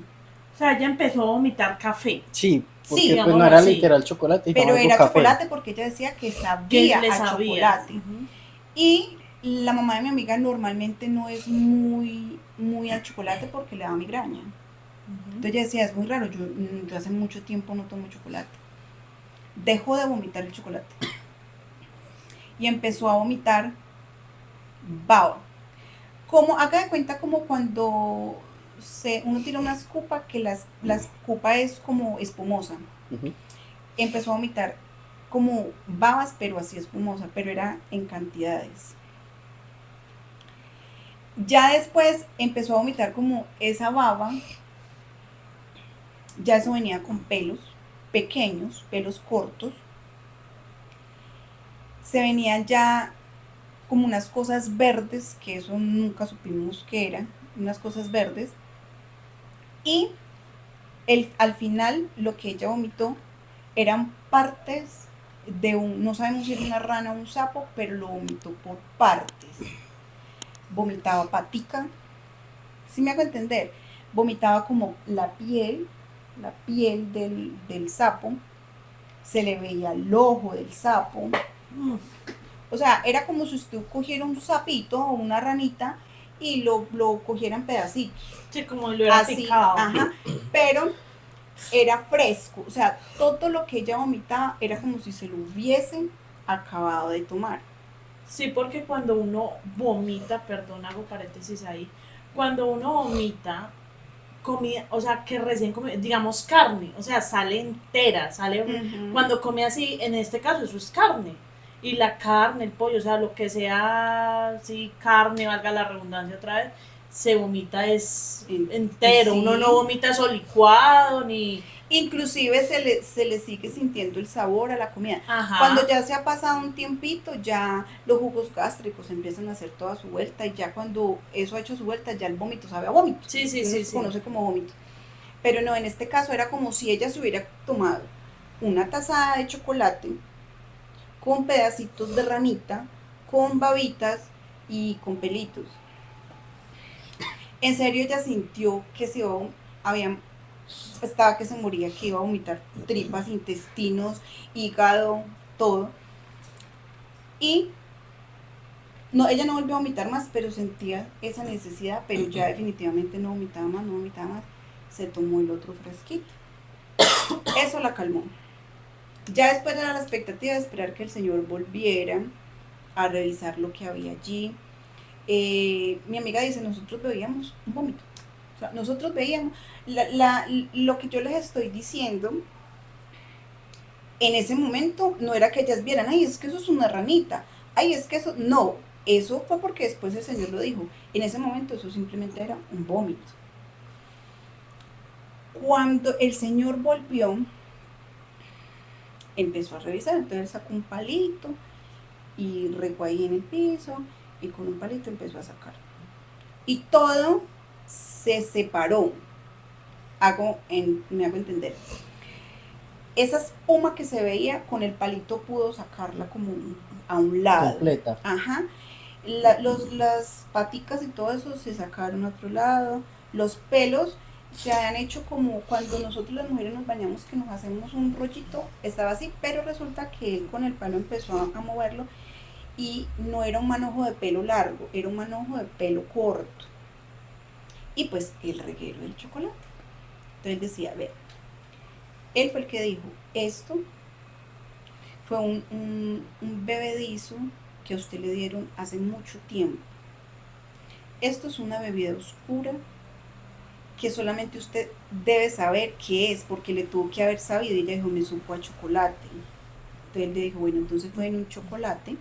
O sea, ella empezó a vomitar café. Sí, porque Sí, pues no era literal chocolate. Pero era café. Chocolate porque ella decía que sabía a chocolate. Y la mamá de mi amiga normalmente no es muy al chocolate porque le da migraña. Entonces ella decía, es muy raro, yo hace mucho tiempo no tomo chocolate. Dejó de vomitar el chocolate y empezó a vomitar baba. Como, haga de cuenta como cuando uno tira una escupa, que la escupa es como espumosa. Ujú. Empezó a vomitar como babas, pero así espumosa, pero era en cantidades. Ya después empezó a vomitar como esa baba, ya eso venía con pelos pequeños, pelos cortos. Se venían ya como unas cosas verdes, que eso nunca supimos qué eran, unas cosas verdes. Y al final lo que ella vomitó eran partes de no sabemos si era una rana o un sapo, pero lo vomitó por partes. Vomitaba patica, ¿sí me hago entender? Vomitaba como la piel del sapo, se le veía el ojo del sapo. O sea, era como si usted cogiera un sapito o una ranita y lo cogiera en pedacitos. Sí, como lo hubiera Así, picado. ajá, pero era fresco, o sea, todo lo que ella vomitaba era como si se lo hubiesen acabado de tomar. Sí, porque cuando uno vomita, perdón, hago paréntesis ahí, cuando uno vomita comida, o sea, que recién come, digamos carne, o sea, sale entera, cuando come así, en este caso eso es carne. Y la carne, el pollo, o sea, lo que sea, sí, carne, valga la redundancia otra vez, se vomita es entero, sí. Uno no vomita eso licuado, ni... Inclusive se le sigue sintiendo el sabor a la comida. Ajá. Cuando ya se ha pasado un tiempito, ya los jugos gástricos empiezan a hacer toda su vuelta y ya cuando eso ha hecho su vuelta, ya el vómito sabe a vómito. Sí. Se conoce como vómito. Pero no, en este caso era como si ella se hubiera tomado una tazada de chocolate con pedacitos de ranita, con babitas y con pelitos. En serio ella sintió que estaba que se moría, que iba a vomitar tripas, intestinos, hígado, todo. Y no, ella no volvió a vomitar más, pero sentía esa necesidad, pero ya definitivamente no vomitaba más. Se tomó el otro fresquito. Eso la calmó. Ya después era la expectativa de esperar que el señor volviera a revisar lo que había allí. Mi amiga dice, nosotros veíamos un vómito. O sea, nosotros veíamos lo que yo les estoy diciendo. En ese momento no era que ellas vieran, ay, es que eso es una ranita, ay, es que eso, no, eso fue porque después el señor lo dijo. En ese momento eso simplemente era un vómito. Cuando el señor volvió, empezó a revisar, entonces sacó un palito y regó ahí en el piso y con un palito empezó a sacar. Y todo se separó. Me hago entender. Esa espuma que se veía, con el palito pudo sacarla como a un lado. Completa. Ajá. Las paticas y todo eso se sacaron a otro lado. Los pelos se habían hecho como cuando nosotros las mujeres nos bañamos, que nos hacemos un rollito, estaba así, pero resulta que él con el palo empezó a moverlo y no era un manojo de pelo largo, era un manojo de pelo corto. Y pues el reguero del chocolate. Entonces decía, a ver, él fue el que dijo, esto fue un bebedizo que a usted le dieron hace mucho tiempo. Esto es una bebida oscura que solamente usted debe saber qué es, porque le tuvo que haber sabido. Y ella dijo, me supo a chocolate. Entonces él le dijo, bueno, entonces fue en un chocolate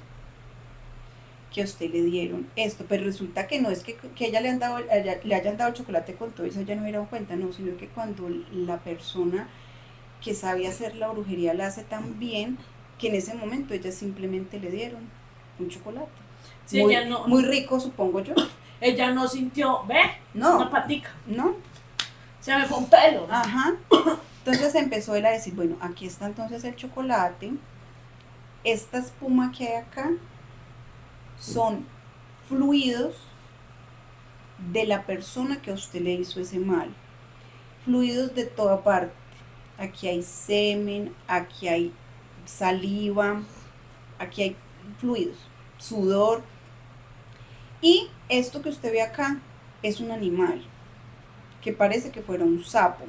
que a usted le dieron esto, pero resulta que no es que ella le hayan dado el chocolate con todo eso, ella no hubiera dado cuenta, no, sino que cuando la persona que sabe hacer la brujería la hace tan bien, que en ese momento ella simplemente le dieron un chocolate. Sí, muy rico, supongo yo. Ella no sintió, ¿ve? No. Una patica. No. Se me fue un pelo. Ajá. Entonces empezó él a decir, bueno, aquí está entonces el chocolate, esta espuma que hay acá son fluidos de la persona que a usted le hizo ese mal. Fluidos de toda parte. Aquí hay semen, aquí hay saliva, aquí hay fluidos, sudor. Y esto que usted ve acá es un animal que parece que fuera un sapo.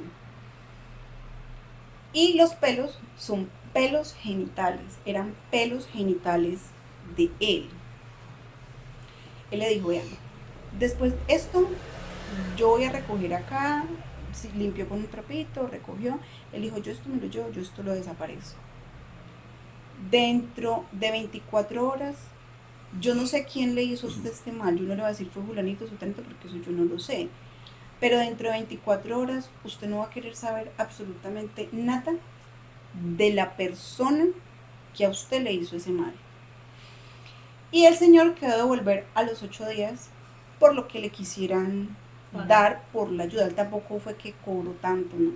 Y los pelos son pelos genitales, eran pelos genitales de él. Él le dijo, vean, después esto yo voy a recoger acá, limpió con un trapito, recogió, él dijo, yo esto me lo llevo, yo esto lo desaparezco. Dentro de 24 horas, yo no sé quién le hizo a usted este mal, yo no le voy a decir fue fulanito, sutanito, porque eso yo no lo sé, pero dentro de 24 horas usted no va a querer saber absolutamente nada de la persona que a usted le hizo ese mal. Y el señor quedó de devolver a los 8 días por lo que le quisieran dar por la ayuda. Él tampoco fue que cobró tanto, ¿no?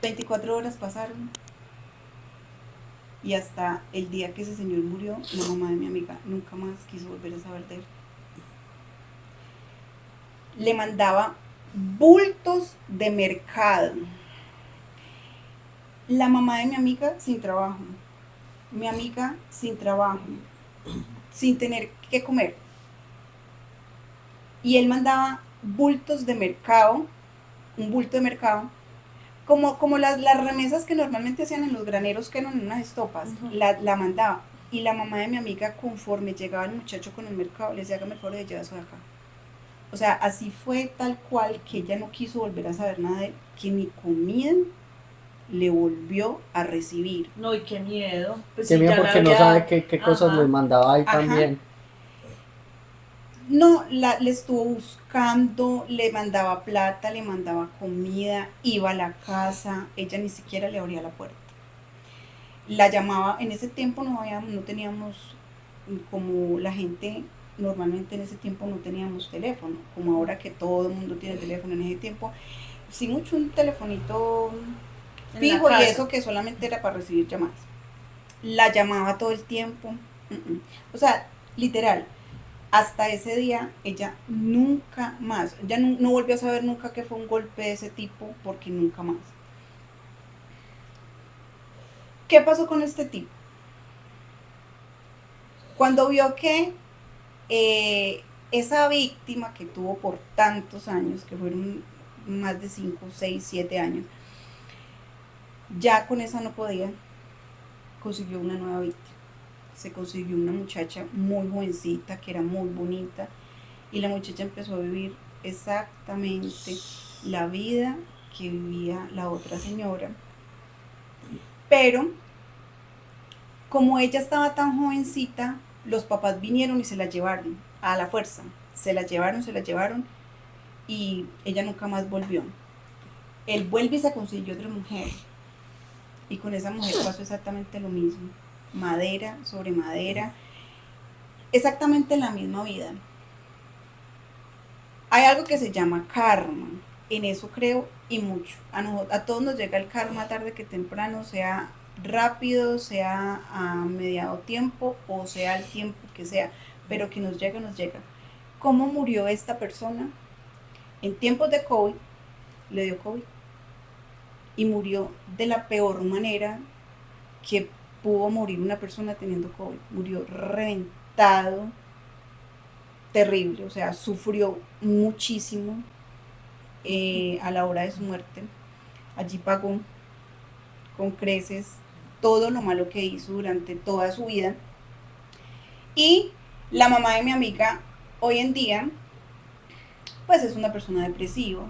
24 horas pasaron y hasta el día que ese señor murió, la mamá de mi amiga nunca más quiso volver a saber de él. Le mandaba bultos de mercado. La mamá de mi amiga sin trabajo, mi amiga sin trabajo, sin tener que comer. Y él mandaba bultos de mercado, un bulto de mercado, como las remesas que normalmente hacían en los graneros, que eran en unas estopas, la mandaba. Y la mamá de mi amiga, conforme llegaba el muchacho con el mercado, le decía, hágame el favor de llevar eso de acá. O sea, así fue tal cual que ella no quiso volver a saber nada de él, que ni comida le volvió a recibir. No, y qué miedo. Pues Qué si miedo ya la porque no había- sabe qué cosas Ajá. les mandaba ahí Ajá. también. No, le estuvo buscando, le mandaba plata, le mandaba comida, iba a la casa, ella ni siquiera le abría la puerta. La llamaba, en ese tiempo no teníamos, como la gente, normalmente en ese tiempo no teníamos teléfono, como ahora que todo el mundo tiene teléfono. En ese tiempo, sí mucho un telefonito En fijo, la y casa. eso que solamente era para recibir llamadas. La llamaba todo el tiempo. O sea, literal, hasta ese día ella nunca más, ya no volvió a saber nunca que fue un golpe de ese tipo, porque nunca más. ¿Qué pasó con este tipo? Cuando vio que esa víctima que tuvo por tantos años, que fueron más de 5, 6, 7 años, ya con esa no podía, consiguió una nueva víctima. Se consiguió una muchacha muy jovencita, que era muy bonita, y la muchacha empezó a vivir exactamente la vida que vivía la otra señora. Pero como ella estaba tan jovencita, los papás vinieron y se la llevaron a la fuerza. Se la llevaron y ella nunca más volvió. Él vuelve y se consiguió otra mujer. Y con esa mujer pasó exactamente lo mismo. Madera sobre madera. Exactamente la misma vida. Hay algo que se llama karma. En eso creo y mucho. A todos nos llega el karma tarde que temprano, sea rápido, sea a mediado tiempo o sea al tiempo que sea, pero que nos llega, nos llega. ¿Cómo murió esta persona? En tiempos de COVID, le dio COVID y murió de la peor manera que pudo morir una persona teniendo COVID. Murió reventado, terrible, o sea, sufrió muchísimo a la hora de su muerte. Allí pagó con creces todo lo malo que hizo durante toda su vida. Y la mamá de mi amiga hoy en día, pues es una persona depresiva,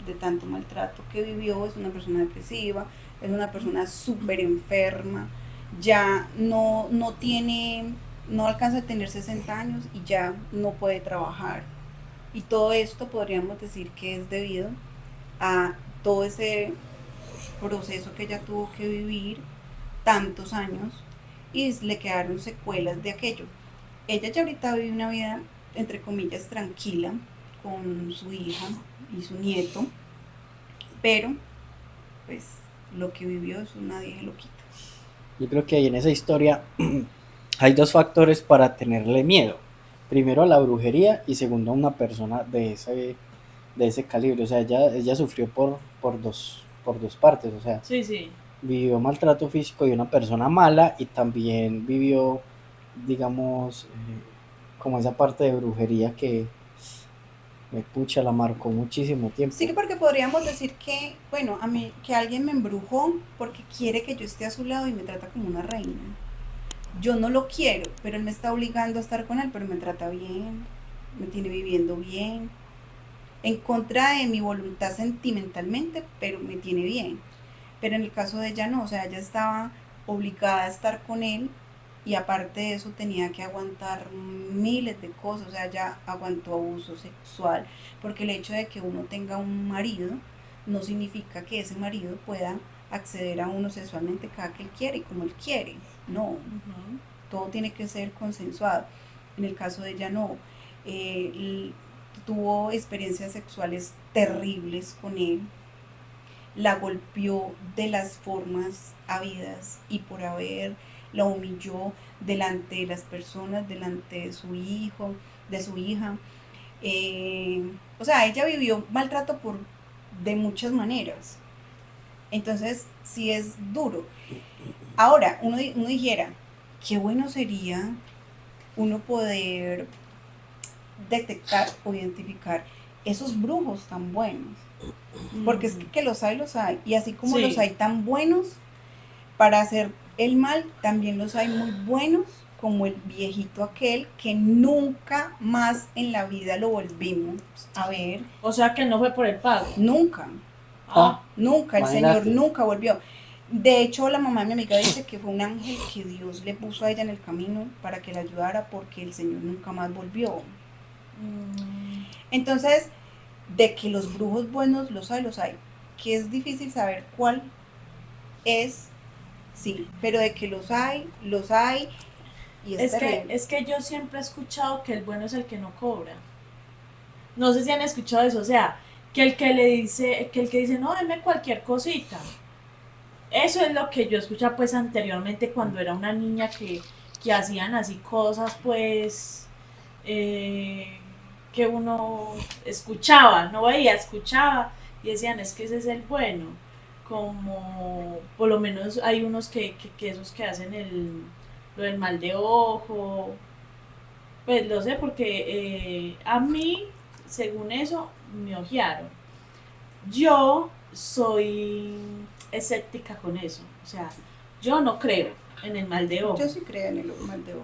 de tanto maltrato que vivió, es una persona depresiva, es una persona súper enferma, ya no alcanza a tener 60 años y ya no puede trabajar. Y todo esto podríamos decir que es debido a todo ese proceso que ella tuvo que vivir tantos años y le quedaron secuelas de aquello. Ella ya ahorita vive una vida, entre comillas, tranquila con su hija y su nieto, pero pues lo que vivió eso nadie lo quita. Yo creo que ahí en esa historia hay dos factores para tenerle miedo. Primero a la brujería y segundo a una persona de ese calibre. O sea, ella sufrió por dos partes. O sea, Sí. vivió maltrato físico de una persona mala y también vivió, digamos, como esa parte de brujería que Me pucha, la marcó muchísimo tiempo. Sí, que porque podríamos decir que, bueno, a mí, que alguien me embrujó porque quiere que yo esté a su lado y me trata como una reina. Yo no lo quiero, pero él me está obligando a estar con él, pero me trata bien, me tiene viviendo bien, en contra de mi voluntad sentimentalmente, pero me tiene bien. Pero en el caso de ella no, o sea, ella estaba obligada a estar con él y aparte de eso tenía que aguantar miles de cosas, o sea, ella aguantó abuso sexual, porque el hecho de que uno tenga un marido no significa que ese marido pueda acceder a uno sexualmente cada que él quiere y como él quiere, no, Ujú. todo tiene que ser consensuado. En el caso de ella no, tuvo experiencias sexuales terribles con él, la golpeó de las formas habidas y por haber, la humilló delante de las personas, delante de su hijo, de su hija. O sea, ella vivió maltrato de muchas maneras. Entonces, sí es duro. Ahora, uno dijera, qué bueno sería uno poder detectar o identificar esos brujos tan buenos. Porque es que los hay, los hay. Y así como los Sí, hay tan buenos para hacer el mal, también los hay muy buenos, como el viejito aquel que nunca más en la vida lo volvimos a ver. o sea que no fue por el pago. Nunca, Ah, Ah, nunca, el Señor imagínate. nunca volvió. De hecho, la mamá de mi amiga dice que fue un ángel que Dios le puso a ella en el camino para que la ayudara porque el Señor nunca más volvió. mm, Entonces, de que los brujos buenos los hay, los hay. Que es difícil saber cuál es, sí, pero de que los hay y es terrible. es que yo siempre he escuchado que el bueno es el que no cobra. No sé si han escuchado eso, o sea, que el que dice, no, deme cualquier cosita. Eso es lo que yo escuchaba pues anteriormente cuando era una niña que hacían así cosas pues eh, que uno escuchaba, no veía, escuchaba y decían es que ese es el bueno, como por lo menos hay unos que esos que hacen lo del mal de ojo, pues lo sé porque a mí, según eso, me ojearon. Yo soy escéptica con eso, o sea, yo no creo en el mal de ojo. Yo sí creo en el mal de ojo.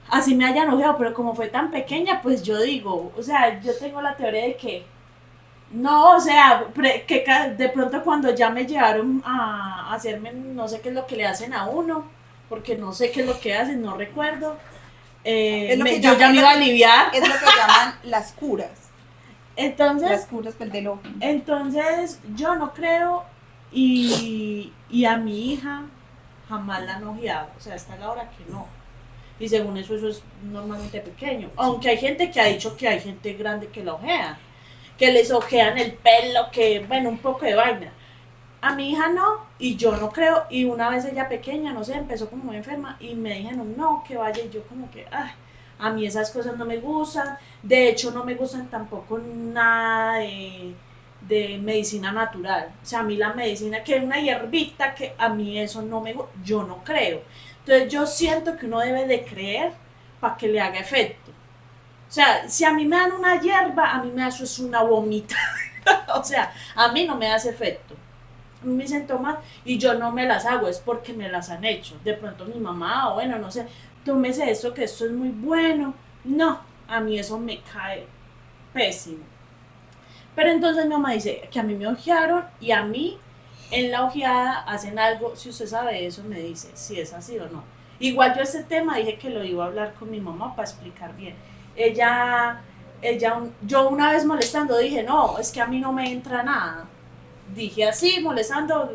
Así me hayan ojeado, pero como fue tan pequeña, pues yo digo, o sea, yo tengo la teoría de que no, o sea, que de pronto cuando ya me llevaron a hacerme, no sé qué es lo que le hacen a uno, porque no sé qué es lo que hacen, no recuerdo, Es lo que yo ya llaman, me iba a aliviar. es lo que llaman las curas. Entonces, Las curas del ojo. entonces yo no creo y a mi hija jamás la han ojeado, o sea, hasta la hora que no. Y según eso es normalmente pequeño. Aunque hay gente que ha dicho que hay gente grande que la ojea, que les ojean el pelo, que, bueno, un poco de vaina. A mi hija no, y yo no creo. Y una vez ella pequeña, no sé, empezó como muy enferma y me dijeron, no, que vaya. Y yo como que, ay, a mí esas cosas no me gustan. De hecho, no me gustan tampoco nada de medicina natural. O sea, a mí la medicina, que es una hierbita, que a mí eso no me gusta, yo no creo. Entonces yo siento que uno debe de creer para que le haga efecto. O sea, si a mí me dan una hierba, a mí me hace es una vomita. O sea, a mí no me hace efecto. A mí me dicen toma y yo no me las hago, es porque me las han hecho. De pronto mi mamá, o bueno, no sé, tómese esto que esto es muy bueno. No, a mí eso me cae pésimo. Pero entonces mi mamá dice que a mí me ojearon y a mí en la ojeada hacen algo, si usted sabe eso me dice si es así o no. Igual yo este tema dije que lo iba a hablar con mi mamá para explicar bien. Ella, yo una vez molestando dije, no, es que a mí no me entra nada. Dije así, molestando,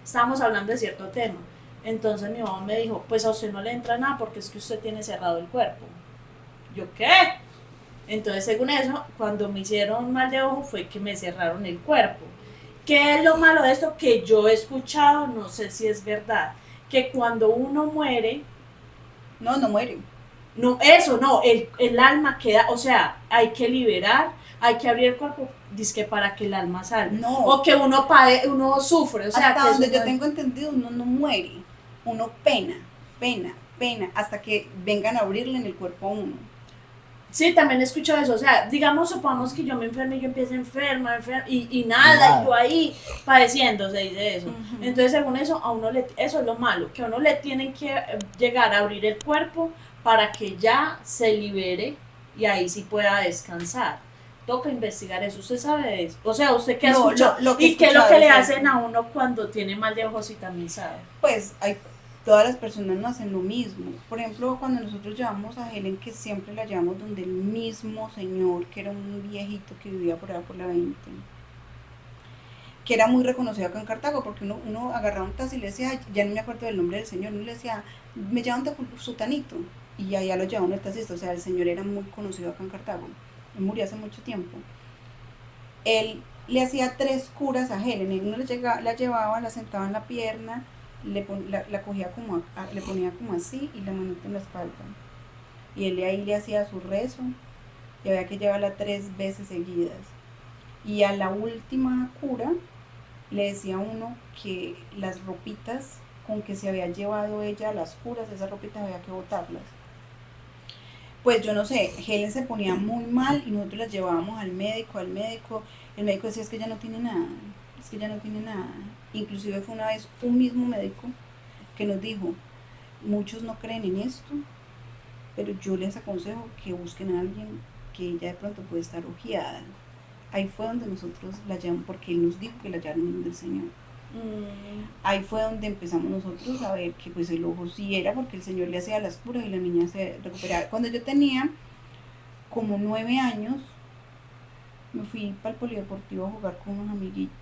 estábamos hablando de cierto tema. Entonces mi mamá me dijo, pues a usted no le entra nada porque es que usted tiene cerrado el cuerpo. ¿Yo qué? Entonces, según eso, cuando me hicieron mal de ojo fue que me cerraron el cuerpo. ¿Qué es lo malo de esto? Que yo he escuchado, no sé si es verdad, que cuando uno muere, No, no muere. no, eso no, el alma queda, o sea, hay que liberar, hay que abrir el cuerpo, dizque para que el alma salga. No. O que uno sufre, o sea, Hasta que donde eso yo no, tengo entendido, uno no muere. Uno pena, hasta que vengan a abrirle en el cuerpo a uno. Sí, también he escuchado eso, o sea, digamos, supongamos que yo me enferme y yo empiece enferma, y nada, y yo ahí padeciendo, se dice eso. Ujú. Entonces, según eso, a uno eso es lo malo, que a uno le tienen que llegar a abrir el cuerpo para que ya se libere y ahí sí pueda descansar. Toca investigar eso, usted sabe de eso. O sea, usted qué ha No, escuchado lo que he y qué es lo escuchado que le es hacen eso. a uno cuando tiene mal de ojos y también sabe. Pues todas las personas no hacen lo mismo. Por ejemplo, cuando nosotros llevamos a Helen, que siempre la llevamos donde el mismo señor, que era un viejito que vivía por allá por la 20, que era muy reconocido acá en Cartago, porque uno agarraba un taxi y le decía, ya no me acuerdo del nombre del señor, uno le decía, me llevan de Sutanito, y allá lo llevaban el taxista, o sea, el señor era muy conocido acá en Cartago, él murió hace mucho tiempo. Él le hacía 3 curas a Helen, uno la llevaba, la sentaba en la pierna, la cogía como, le ponía como así, y la manita en la espalda, y él ahí le hacía su rezo, y había que llevarla 3 veces seguidas, y a la última cura, le decía a uno que las ropitas con que se había llevado ella a las curas, esas ropitas había que botarlas. Pues yo no sé, Helen se ponía muy mal y nosotros la llevábamos al médico, el médico decía es que ella no tiene nada, es que ella no tiene nada. Inclusive fue una vez un mismo médico que nos dijo, muchos no creen en esto, pero yo les aconsejo que busquen a alguien que ella de pronto puede estar ojeada. Ahí fue donde nosotros la llamamos, porque él nos dijo que la llamaron del Señor. Ahí fue donde empezamos nosotros a ver que pues el ojo sí era, porque el Señor le hacía las curas y la niña se recuperaba. Cuando yo tenía como 9 años, me fui para el polideportivo a jugar con unos amiguitos.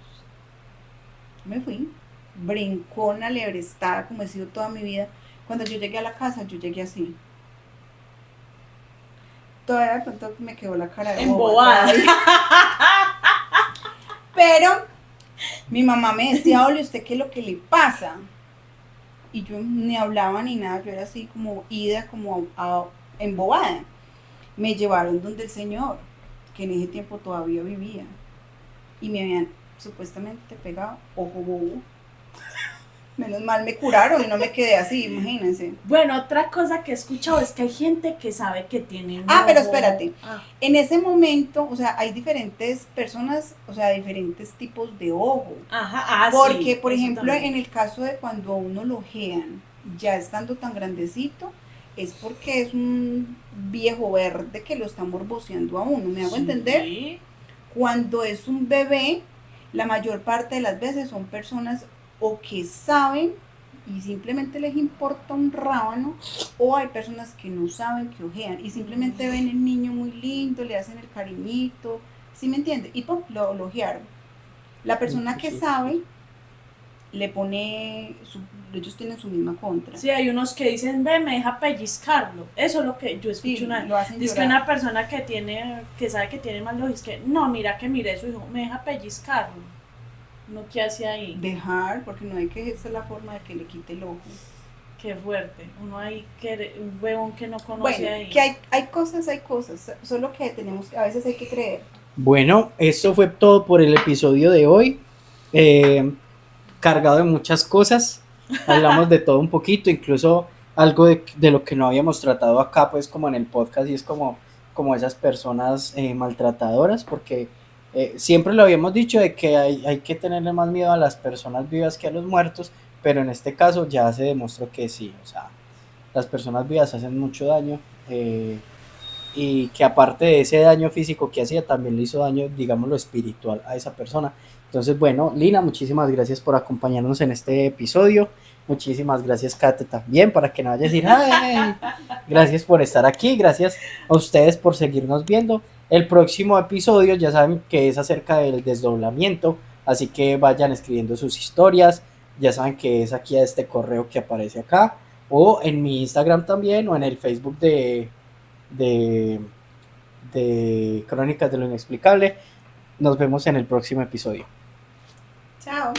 Me fui, brincona, lebrestada, como he sido toda mi vida. Cuando yo llegué a la casa, yo llegué así. Todavía de pronto me quedó la cara de embobada. Pero mi mamá me decía, Oli, ¿usted qué es lo que le pasa? Y yo ni hablaba ni nada, yo era así como ida, como embobada. Me llevaron donde el señor, que en ese tiempo todavía vivía, y me habían supuestamente pegado ojo bobo. Menos mal me curaron y no me quedé así, imagínense. Bueno, otra cosa que he escuchado es que hay gente que sabe que tiene un pero ojo. espérate. En ese momento, o sea, hay diferentes personas, o sea, diferentes tipos de ojo. Ajá, Porque, sí, por ejemplo, también. en el caso de cuando a uno lo ojean, ya estando tan grandecito, es porque es un viejo verde que lo está morboseando a uno, ¿me hago entender? Cuando es un bebé, la mayor parte de las veces son personas o que saben y simplemente les importa un rábano, o hay personas que no saben que ojean y simplemente ven el niño muy lindo, le hacen el cariñito, ¿sí me entiende? Y pues lo ojearon. La persona que sabe le pone, ellos tienen su misma contra. Sí, hay unos que dicen, ve, me deja pellizcarlo. Eso es lo que yo escucho. Sí, lo hacen dice que llorar. una persona que sabe que tiene mal ojo, es que, no, mira que mire eso, hijo, me deja pellizcarlo. No, ¿qué hace ahí? Dejar, porque no hay que, esa es la forma de que le quite el ojo. Qué fuerte. Uno ahí, un huevón que no conoce bueno, ahí. Que hay cosas, solo que tenemos, a veces hay que creer. Bueno, esto fue todo por el episodio de hoy. Cargado de muchas cosas. Hablamos de todo un poquito, incluso algo de lo que no habíamos tratado acá, pues como en el podcast, y es como esas personas maltratadoras, porque siempre lo habíamos dicho de que hay que tenerle más miedo a las personas vivas que a los muertos, pero en este caso ya se demostró que sí, o sea, las personas vivas hacen mucho daño, y que aparte de ese daño físico que hacía, también le hizo daño, digámoslo, espiritual a esa persona. Entonces, bueno, Lina, muchísimas gracias por acompañarnos en este episodio. Muchísimas gracias, Kate, también, para que no vaya a decir, ay, gracias por estar aquí, gracias a ustedes por seguirnos viendo. El próximo episodio ya saben que es acerca del desdoblamiento, así que vayan escribiendo sus historias, ya saben que es aquí a este correo que aparece acá, o en mi Instagram también, o en el Facebook de Crónicas de lo Inexplicable. Nos vemos en el próximo episodio. Chao.